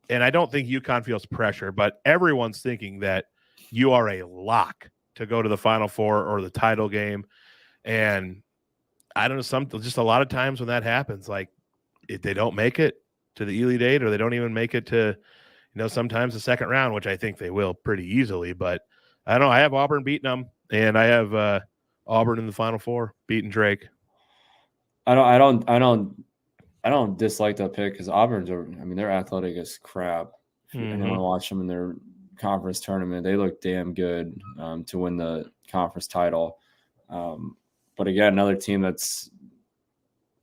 and I don't think UConn feels pressure, but everyone's thinking that you are a lock to go to the Final Four or the title game. And I don't know, just a lot of times when that happens, like if they don't make it to the Elite Eight or they don't even make it to, sometimes the second round, which I think they will pretty easily. But I don't know. I have Auburn beating them, and I have Auburn in the Final Four beating Drake. I don't dislike that pick because they're athletic as crap. Mm-hmm. Anyone watch them in their conference tournament, they look damn good to win the conference title. But again, another team that's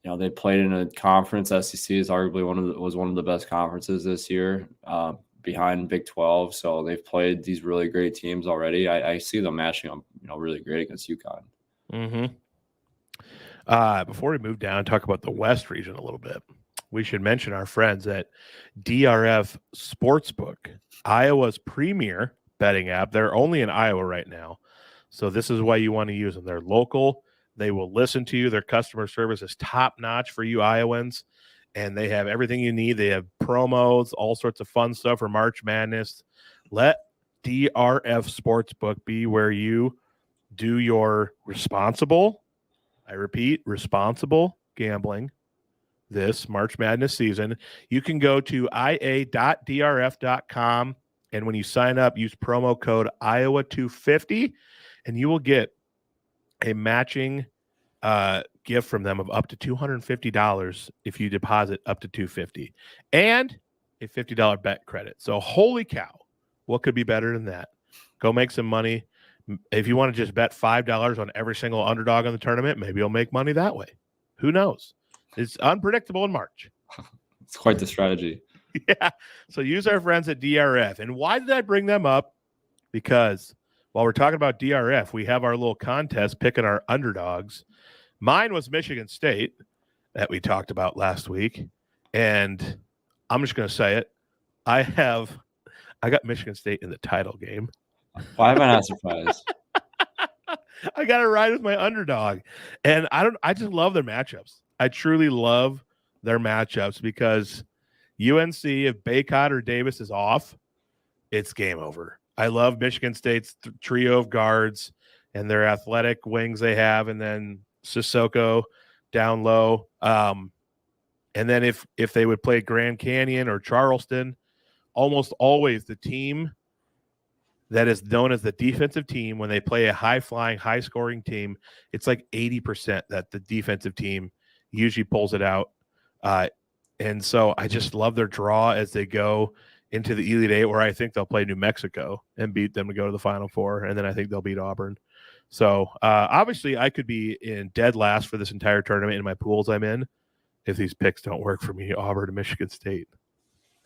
they played in a conference. SEC is arguably was one of the best conferences this year, behind Big 12. So they've played these really great teams already. I see them matching up really great against UConn. Mm-hmm. Before we move down and talk about the West region a little bit, we should mention our friends at DRF Sportsbook, Iowa's premier betting app. They're only in Iowa right now, so this is why you want to use them. They're local. They will listen to you. Their customer service is top-notch for you Iowans, and they have everything you need. They have promos, all sorts of fun stuff for March Madness. Let DRF Sportsbook be where you do your responsible, I repeat, responsible gambling this March Madness season. You can go to ia.drf.com And when you sign up, use promo code Iowa250, and you will get a matching gift from them of up to $250 if you deposit up to $250, and a $50 bet credit. So holy cow, what could be better than that? Go make some money. If you want to just bet $5 on every single underdog in the tournament, maybe you'll make money that way. Who knows? It's unpredictable in March. It's quite the strategy. Yeah. So use our friends at DRF. And why did I bring them up? Because while we're talking about DRF, we have our little contest picking our underdogs. Mine was Michigan State that we talked about last week. And I'm just going to say it. I got Michigan State in the title game. Why am I not surprised? I got to ride with my underdog. And I just love their matchups. I truly love their matchups because UNC, if Baycott or Davis is off, it's game over. I love Michigan State's trio of guards and their athletic wings they have, and then Sissoko down low. And then if they would play Grand Canyon or Charleston, almost always the team that is known as the defensive team, when they play a high-flying, high-scoring team, it's like 80% that the defensive team usually pulls it out. And so I just love their draw as they go into the Elite Eight, where I think they'll play New Mexico and beat them to go to the Final Four, and then I think they'll beat Auburn. So obviously I could be in dead last for this entire tournament in my pools I'm in if these picks don't work for me, Auburn and Michigan State.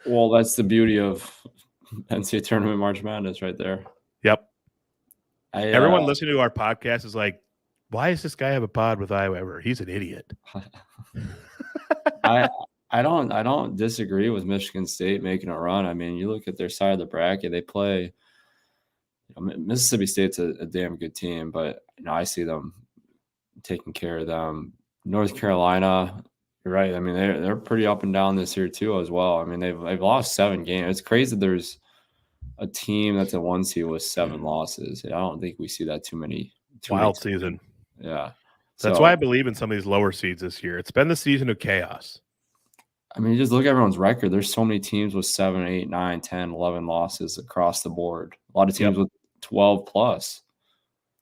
Well, that's the beauty of NCAA Tournament March Madness right there. Yep. Everyone listening to our podcast is like, why does this guy have a pod with Iowa ever? He's an idiot. I don't disagree with Michigan State making a run. I mean, you look at their side of the bracket, they play Mississippi State's a damn good team, but I see them taking care of them. North Carolina, you're right. I mean, they're pretty up and down this year too as well. I mean, they've lost 7 games. It's crazy that there's a team that's a 1 seed with 7 losses. I don't think we see that too many. Wild season. Yeah. That's why I believe in some of these lower seeds this year. It's been the season of chaos. I mean, you just look at everyone's record. There's so many teams with 7, 8, 9, 10, 11 losses across the board. A lot of teams with 12 plus.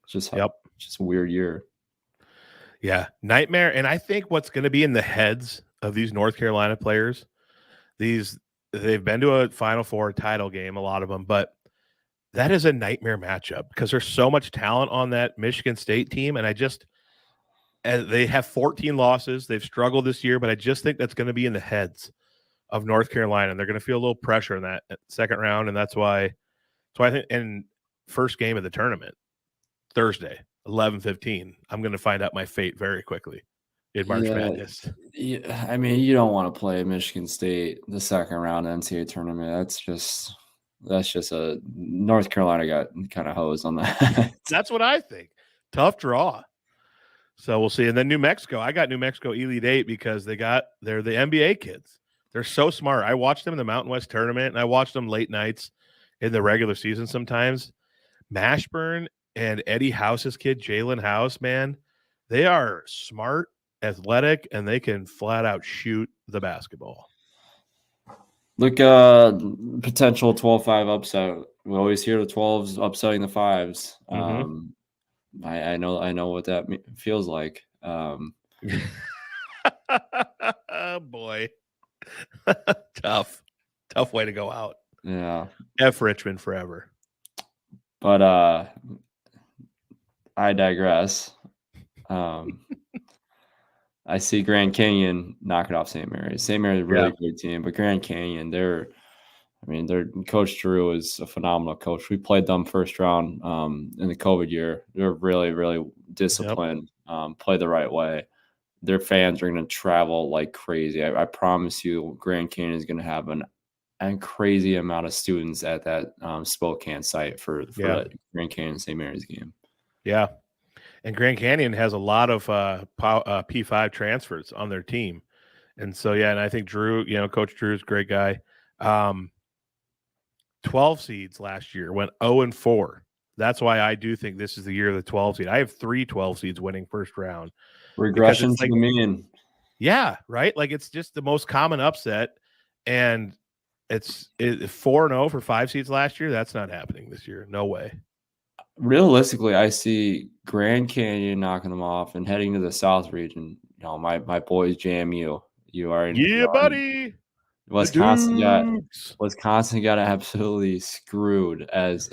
Just a weird year. Yeah, nightmare. And I think what's going to be in the heads of these North Carolina players, they've been to a Final Four title game, a lot of them, but that is a nightmare matchup because there's so much talent on that Michigan State team. And they have 14 losses. They've struggled this year, but I just think that's going to be in the heads of North Carolina. And they're going to feel a little pressure in that second round. And that's why I think in first game of the tournament, Thursday, 11:15, I'm going to find out my fate very quickly in March Madness. Yeah, I mean, you don't want to play Michigan State the second round NCAA tournament. That's just a North Carolina got kind of hosed on that. That's what I think. Tough draw. So we'll see. And then New Mexico. I got New Mexico Elite 8 because they're the NBA kids. They're so smart. I watched them in the Mountain West tournament, and I watched them late nights in the regular season sometimes. Mashburn and Eddie House's kid, Jalen House, man, they are smart, athletic, and they can flat out shoot the basketball. Look, potential 12-5 upset. We always hear the 12s upsetting the 5s. I know what that feels like. Oh boy, tough way to go out. Yeah, F Richmond forever. But I digress. I see Grand Canyon knocking off St. Mary's. St. Mary's is a really good team, but Grand Canyon, their coach Drew is a phenomenal coach. We played them first round in the COVID year. They're really, really disciplined, play the right way. Their fans are going to travel like crazy. I promise you, Grand Canyon is going to have a crazy amount of students at that Spokane site for that Grand Canyon St. Mary's game. Yeah. And Grand Canyon has a lot of P5 transfers on their team. And so, and I think Drew, Coach Drew's a great guy. 12 seeds last year went 0-4. That's why I do think this is the year of the 12 seed. I have 3 12 seeds winning first round. Regression to the mean. Yeah, right? Like it's just the most common upset. And It's 4-0 for 5 seeds last year. That's not happening this year. No way. Realistically, I see Grand Canyon knocking them off and heading to the South region. You know, my boys JMU. Buddy. Wisconsin got absolutely screwed as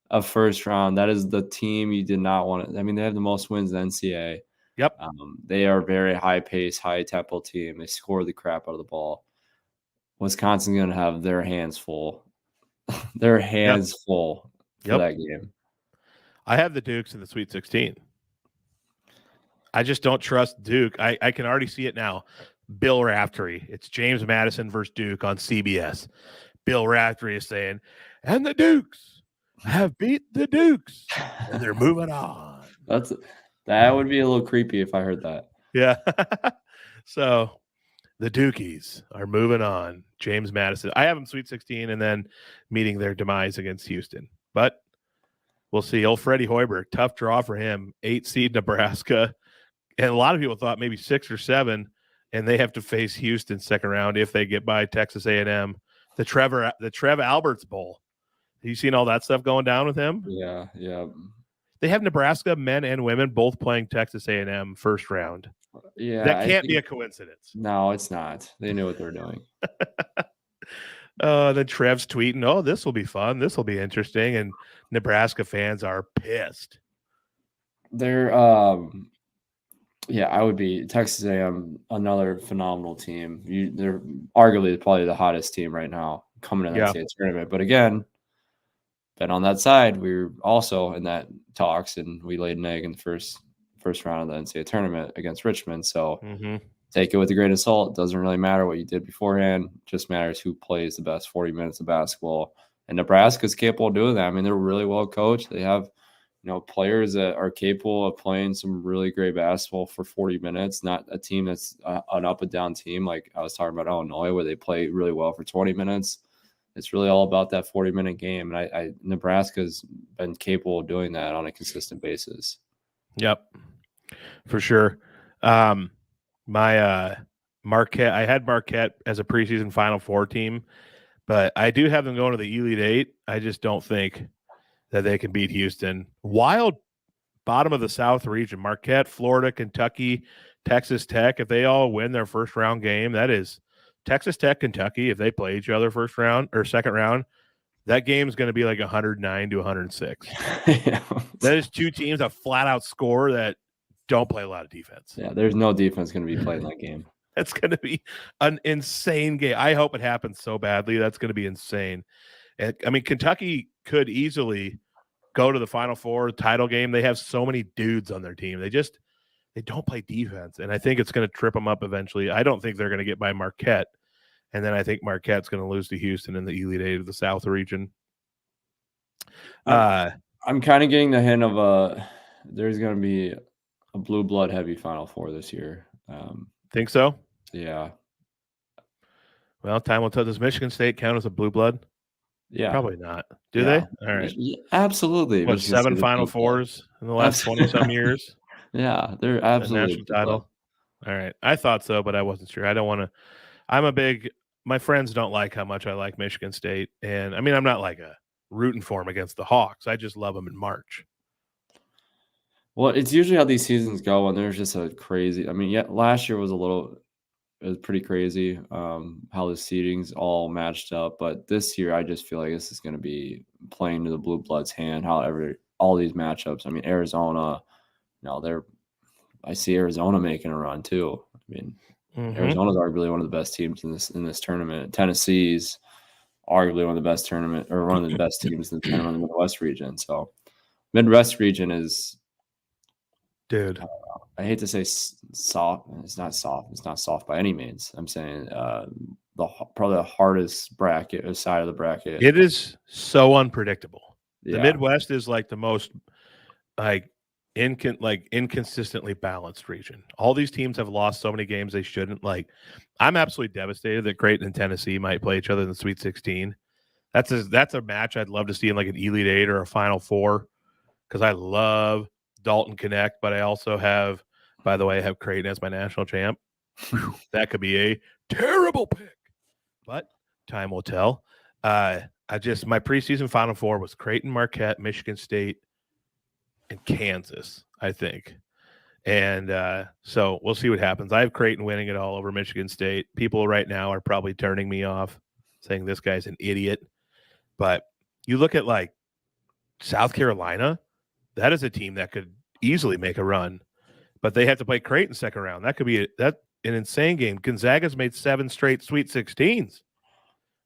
a first round. That is the team you did not want to. I mean, they have the most wins in the NCAA. Yep. They are a very high pace, high tempo team. They score the crap out of the ball. Wisconsin's going to have their hands full. Their hands full for that game. I have the Dukes in the Sweet 16. I just don't trust Duke. I can already see it now. Bill Raftery. It's James Madison versus Duke on CBS. Bill Raftery is saying, and the Dukes have beat the Dukes, and they're moving on. That would be a little creepy if I heard that. Yeah. So the Dukies are moving on. James Madison. I have them Sweet 16 and then meeting their demise against Houston. But we'll see. Old Freddie Hoiberg, tough draw for him. 8 seed Nebraska. And a lot of people thought maybe 6 or 7, and they have to face Houston second round if they get by Texas A&M. The Trev Alberts Bowl. Have you seen all that stuff going down with him? Yeah. They have Nebraska men and women both playing Texas A&M first round. Yeah, that can't be a coincidence. No, it's not. They knew what they were doing. Then Trev's tweeting, "Oh, this will be fun. This will be interesting," and Nebraska fans are pissed. They're I would be Texas A&M, another phenomenal team. They're arguably probably the hottest team right now coming in that state tournament. But again, been on that side. We were also in that talks, and we laid an egg in the first round of the NCAA tournament against Richmond. So take it with a grain of salt. It doesn't really matter what you did beforehand. It just matters who plays the best 40 minutes of basketball. And Nebraska's capable of doing that. I mean, they're really well coached. They have players that are capable of playing some really great basketball for 40 minutes, not a team that's an up and down team like I was talking about Illinois, where they play really well for 20 minutes. It's really all about that 40-minute game. And Nebraska's been capable of doing that on a consistent basis. Yep, for sure. My Marquette, I had Marquette as a preseason Final Four team, but I do have them going to the Elite Eight. I just don't think that they can beat Houston. Wild bottom of the South region, Marquette, Florida, Kentucky, Texas Tech. If they all win their first round game, that is Texas Tech, Kentucky. If they play each other first round or second round, that game is going to be like 109 to 106. That is 2 teams that flat out score that don't play a lot of defense. Yeah, there's no defense going to be played in that game. That's going to be an insane game. I hope it happens so badly. That's going to be insane. And, I mean, Kentucky could easily go to the Final Four title game. They have so many dudes on their team. They don't play defense, and I think it's going to trip them up eventually. I don't think they're going to get by Marquette, and then I think Marquette's going to lose to Houston in the Elite Eight of the South region. I'm kind of getting the hint of there's going to be a blue blood heavy Final Four this year. Think so? Yeah. Well, time will tell. Does Michigan State count as a blue blood? Yeah. Probably not. Do they? All right. Yeah, absolutely. What, 7 Final Fours in the last 20-some years? Yeah, they're absolutely national title. All right. I thought so, but I wasn't sure. I don't want to – my friends don't like how much I like Michigan State. And, I mean, I'm not like a rooting for them against the Hawks. I just love them in March. Well, it's usually how these seasons go, and there's just a crazy – I mean, last year was it was pretty crazy how the seedings all matched up. But this year, I just feel like this is going to be playing to the Blue Bloods' hand, however, all these matchups. I mean, Arizona, I see Arizona making a run too. I mean, Arizona's arguably one of the best teams in this tournament. Tennessee's arguably one of the best teams in the tournament in the Midwest region. So Midwest region is, dude, I hate to say soft. It's not soft. It's not soft by any means. I'm saying probably the hardest side of the bracket. It is so unpredictable. Yeah. The Midwest is like the most inconsistently balanced region. All these teams have lost so many games they shouldn't. I'm absolutely devastated that Creighton and Tennessee might play each other in the Sweet 16. That's a match I'd love to see in like an Elite Eight or a Final Four, because I love Dalton Connect, but I also have, by the way, I have Creighton as my national champ. That could be a terrible pick, but time will tell. My preseason Final Four was Creighton, Marquette, Michigan State, and Kansas, I think. And so we'll see what happens. I have Creighton winning it all over Michigan State. People right now are probably turning me off, saying this guy's an idiot. But you look at like South Carolina, that is a team that could easily make a run, but they have to play Creighton second round. That could be an insane game. Gonzaga's made 7 straight Sweet 16s.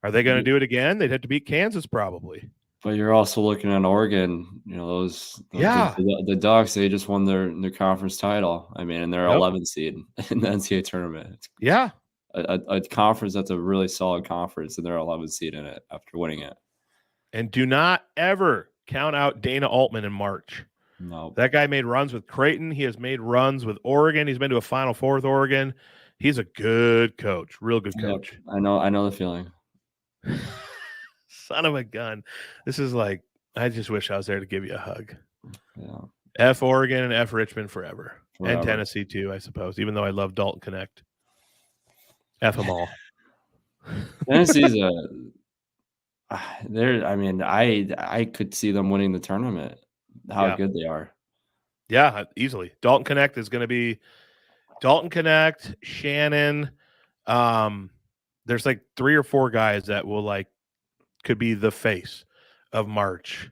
Are they going to do it again? They'd have to beat Kansas probably. But you're also looking at Oregon, the Ducks, they just won their conference title. I mean, and they're 11th seed in the NCAA tournament. Yeah. A conference that's a really solid conference, and they're 11th seed in it after winning it. And do not ever count out Dana Altman in March. No. That guy made runs with Creighton. He has made runs with Oregon. He's been to a Final Four with Oregon. He's a good coach, real good coach. Yep. I know the feeling. Son of a gun. This is like, I just wish I was there to give you a hug. Yeah. F Oregon and F Richmond forever. And Tennessee too, I suppose, even though I love Dalton Connect. F them all. Tennessee's I could see them winning the tournament. How good they are. Yeah, easily. Dalton Connect is going to be Dalton Connect, Shannon. There's like 3 or 4 guys that will could be the face of March,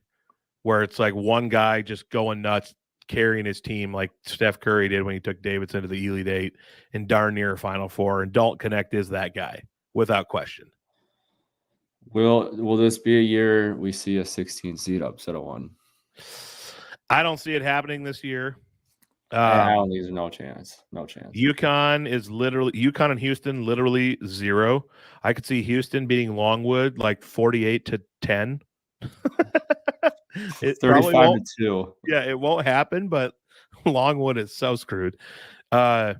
where it's like one guy just going nuts, carrying his team like Steph Curry did when he took Davidson to the Elite Eight and darn near Final Four. And Dalton Connect is that guy without question. Will this be a year we see a 16 seed upset of 1? I don't see it happening this year. I don't think there's no chance. No chance. UConn and Houston literally 0. I could see Houston beating Longwood like 48-10. 35-2. Yeah, it won't happen, but Longwood is so screwed. I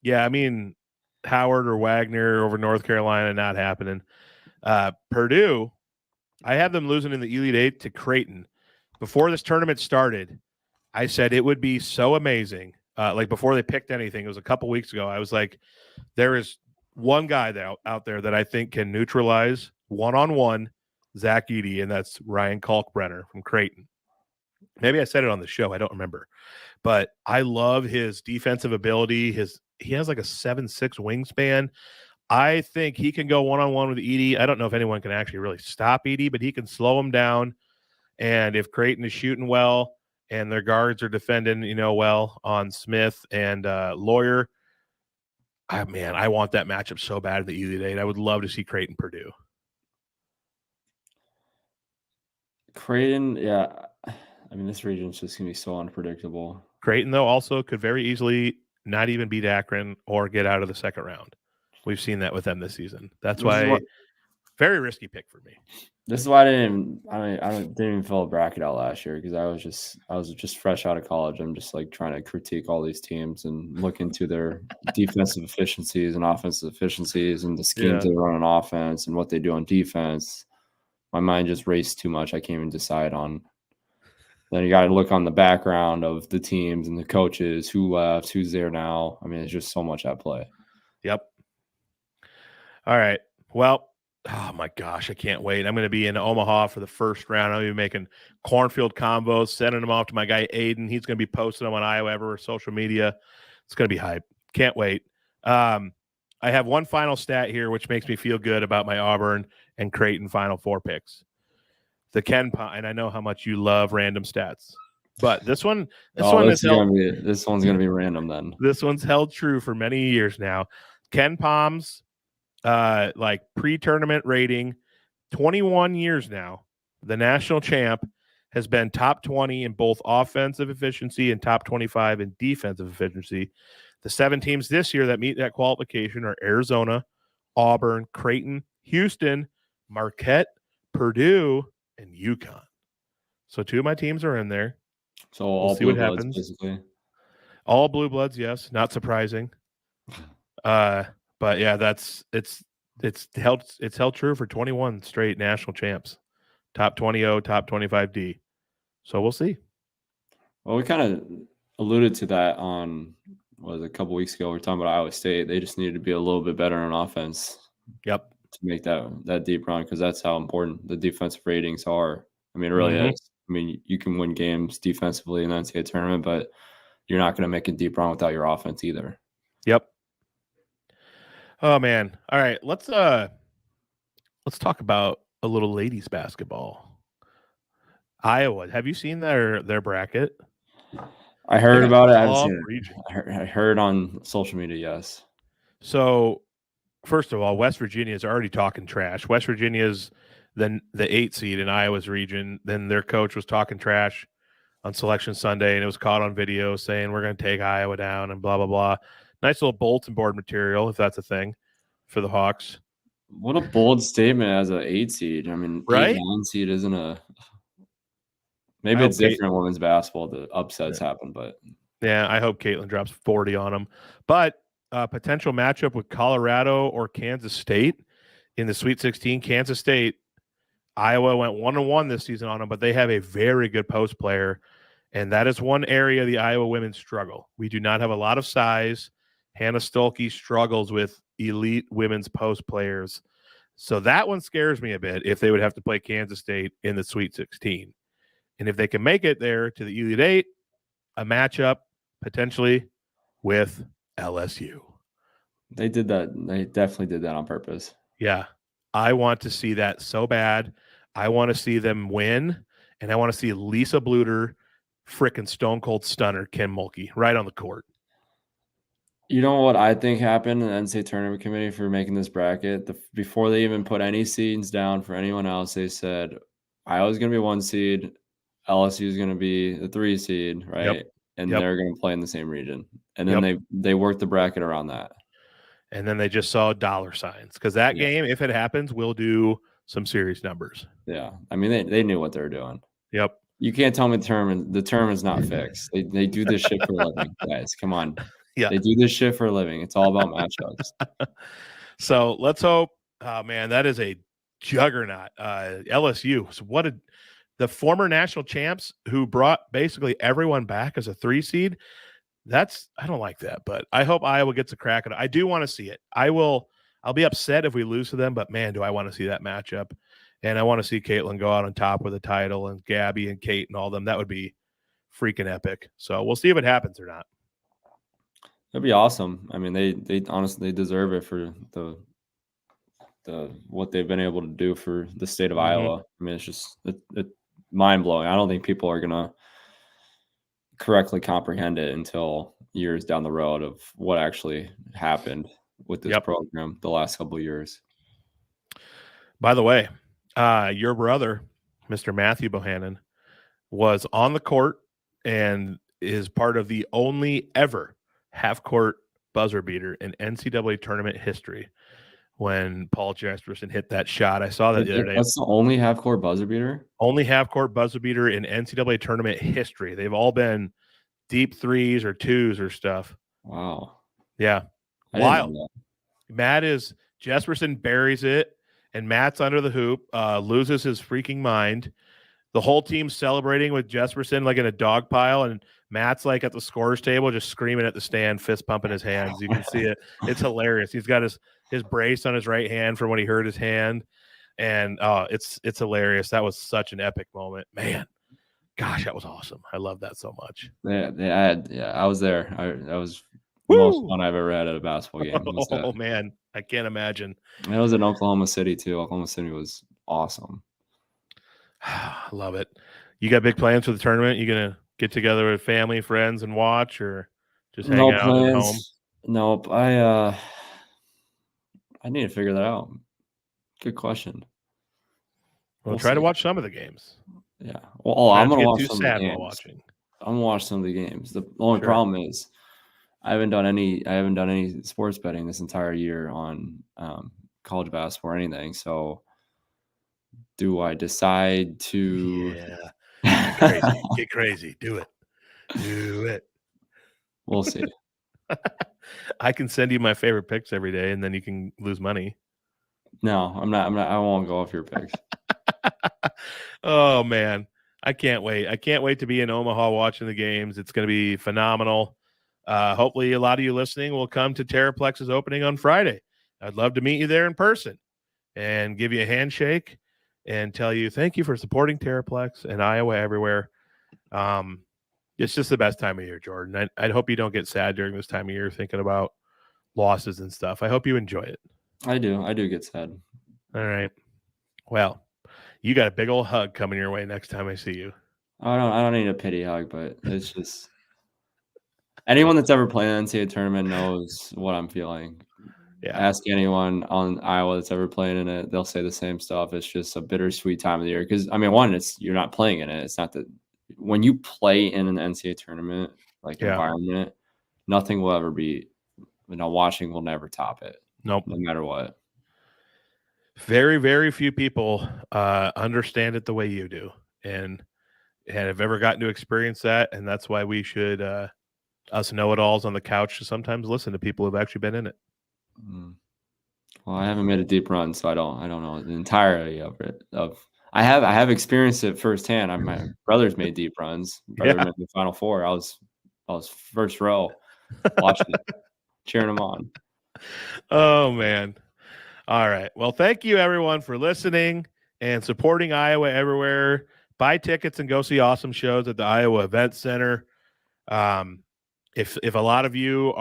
mean, Howard or Wagner over North Carolina, not happening. Purdue, I have them losing in the Elite Eight to Creighton. Before this tournament started, I said it would be so amazing. Before they picked anything, it was a couple weeks ago. I was like, there is one guy out there that I think can neutralize one-on-one Zach Edey, and that's Ryan Kalkbrenner from Creighton. Maybe I said it on the show. I don't remember. But I love his defensive ability. He has like a 7'6" wingspan. I think he can go one-on-one with Edey. I don't know if anyone can actually really stop Edey, but he can slow him down. And if Creighton is shooting well and their guards are defending, well on Smith and Lawyer, I want that matchup so bad in the Elite Eight. I would love to see Creighton Purdue. Creighton, yeah. I mean, this region is just going to be so unpredictable. Creighton, though, also could very easily not even beat Akron or get out of the second round. We've seen that with them this season. That's why very risky pick for me. This is why I didn't even fill a bracket out last year, because I was just fresh out of college. I'm just like trying to critique all these teams and look into their defensive efficiencies and offensive efficiencies and the schemes they run on offense and what they do on defense. My mind just raced too much. I can't even decide on. Then you got to look on the background of the teams and the coaches, who left, who's there now. I mean, it's just so much at play. Yep. All right. Well, oh my gosh, I can't wait. I'm going to be in Omaha for the first round. I'll be making cornfield combos, sending them off to my guy Aiden. He's going to be posting them on Iowa Everywhere social media. It's going to be hype. Can't wait. I have one final stat here, which makes me feel good about my Auburn and Creighton Final Four picks. The Ken Palm, and I know how much you love random stats, but this one's going to be random then. This one's held true for many years now. Ken Palm's pre-tournament rating, 21 years now. The national champ has been top 20 in both offensive efficiency and top 25 in defensive efficiency. The 7 teams this year that meet that qualification are Arizona, Auburn, Creighton, Houston, Marquette, Purdue, and UConn. So 2 of my teams are in there. So we'll see what happens. Basically. All blue bloods, yes. Not surprising. But yeah, it's held true for 21 straight national champs. Top 20, top 25D. So we'll see. Well, we kind of alluded to that on a couple weeks ago. We were talking about Iowa State. They just needed to be a little bit better on offense. Yep. to make that deep run, because that's how important the defensive ratings are. I mean, it really Mhm. is. I mean, you can win games defensively in the NCAA tournament, but you're not going to make a deep run without your offense either. Yep. Oh man. All right. Let's talk about a little ladies basketball. Iowa. Have you seen their bracket? I They heard got about it. I haven't tough seen it. region. I heard on social media, yes. So, first of all, West Virginia is already talking trash. West Virginia's then the 8 seed in Iowa's region. Then their coach was talking trash on Selection Sunday, and it was caught on video saying we're going to take Iowa down and blah blah blah. Nice little bulletin board material, if that's a thing, for the Hawks. What a bold statement as an 8 seed. I mean, Right? 8-9 seed isn't a. Maybe it's different in women's basketball. The upsets happen, but yeah, I hope Caitlin drops 40 on them. But potential matchup with Colorado or Kansas State in the Sweet 16. Kansas State, Iowa went 1-1 this season on them, but they have a very good post player, and that is one area the Iowa women struggle. We do not have a lot of size. Hannah Stolke struggles with elite women's post players. So that one scares me a bit if they would have to play Kansas State in the Sweet 16. And if they can make it there to the Elite 8, a matchup potentially with LSU. they did that. They definitely did that on purpose. Yeah. I want to see that so bad. I want to see them win, and I want to see Lisa Bluter frickin' stone cold stunner Ken Mulkey right on the court. You know what I think happened in the NCAA tournament committee for making this bracket? Before they even put any seeds down for anyone else, they said Iowa's going to be 1 seed, LSU is going to be the 3 seed, right? Yep. And Yep. they're going to play in the same region. And then they worked the bracket around that. And then they just saw dollar signs, because that game, if it happens, will do some serious numbers. Yeah. I mean, they knew what they were doing. Yep. You can't tell me the term is not fixed. They do this shit for a living, guys. Come on. Yeah. They do this shit for a living. It's all about matchups. So let's hope. Oh man, that is a juggernaut. LSU. So the former national champs who brought basically everyone back as a 3 seed. I don't like that, but I hope Iowa gets a crack at it. I do want to see it. I'll be upset if we lose to them, but man, do I want to see that matchup. And I want to see Caitlin go out on top with a title, and Gabby and Kate and all them. That would be freaking epic. So we'll see if it happens or not. That'd be awesome. I mean, they honestly deserve it for the what they've been able to do for the state of Iowa. I mean, it's just it's mind blowing. I don't think people are gonna correctly comprehend it until years down the road of what actually happened with this program the last couple of years. By the way, your brother, Mr. Matthew Bohannon, was on the court and is part of the only ever half-court buzzer beater in NCAA tournament history when Paul Jesperson hit that shot. I saw that the other day. That's the only half-court buzzer beater? Only half-court buzzer beater in NCAA tournament history. They've all been deep 3s or 2s or stuff. Wow. Yeah. Wild. Jesperson buries it, and Matt's under the hoop, loses his freaking mind. The whole team's celebrating with Jesperson like in a dog pile, and Matt's like at the scorer's table just screaming at the stand, fist pumping his hands. You can see it. It's hilarious. He's got his brace on his right hand from when he hurt his hand, and it's hilarious. That was such an epic moment. Man, gosh, that was awesome. I love that so much. Yeah, I was there. That was the most fun I've ever had at a basketball game. Oh, man, I can't imagine. It was in Oklahoma City, too. Oklahoma City was awesome. Love it. You got big plans for the tournament? You gonna get together with family, friends, and watch, or just hang out at home? Nope. I need to figure that out. Good question. We'll try to watch some of the games. Yeah. Well, I'm gonna watch some of the sad games. while watching. I'm gonna watch some of the games. The only problem is I haven't done any sports betting this entire year on college basketball or anything. So do I decide to Get crazy. Do it. We'll see. I can send you my favorite picks every day, and then you can lose money. No, I'm not. I won't go off your picks. Oh man, I can't wait. I can't wait to be in Omaha watching the games. It's going to be phenomenal. Hopefully a lot of you listening will come to Terraplex's opening on Friday. I'd love to meet you there in person. and give you a handshake and tell you thank you for supporting Terraplex and Iowa everywhere. It's just the best time of year, Jordan. I hope you don't get sad during this time of year thinking about losses and stuff. I hope you enjoy it. I do get sad. All right. Well, you got a big old hug coming your way next time I see you. I don't need a pity hug, but it's just anyone that's ever played an NCAA tournament knows what I'm feeling. Yeah. Ask anyone on Iowa that's ever played in it; they'll say the same stuff. It's just a bittersweet time of the year because one, you're not playing in it. It's not that when you play in an NCAA tournament environment, nothing will ever be. Watching will never top it. Nope, no matter what. Very, very few people understand it the way you do, and have ever gotten to experience that. And that's why we should, us know-it-alls on the couch, to sometimes listen to people who've actually been in it. Well, I haven't made a deep run, so I don't know the entirety of it. I have experienced it firsthand. My brothers made deep runs. Brother made the Final Four. I was first row watching it, cheering them on. Oh man. All right. Well, thank you everyone for listening and supporting Iowa everywhere. Buy tickets and go see awesome shows at the Iowa Event Center. If a lot of you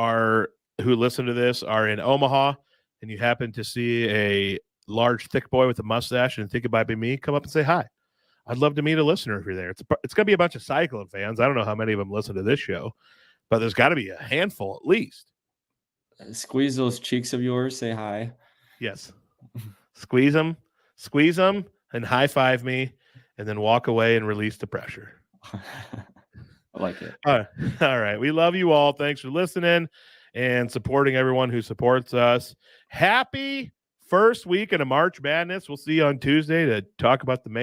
who listen to this are in Omaha and you happen to see a large, thick boy with a mustache and think it might be me, come up and say hi. I'd love to meet a listener if you're there. It's going to be a bunch of Cyclone fans. I don't know how many of them listen to this show, but there's got to be a handful at least. Squeeze those cheeks of yours. Say hi. Yes. Squeeze them, and high five me, and then walk away and release the pressure. I like it. All right. We love you all. Thanks for listening and supporting everyone who supports us. Happy first week in a March Madness. We'll see you on Tuesday to talk about the main.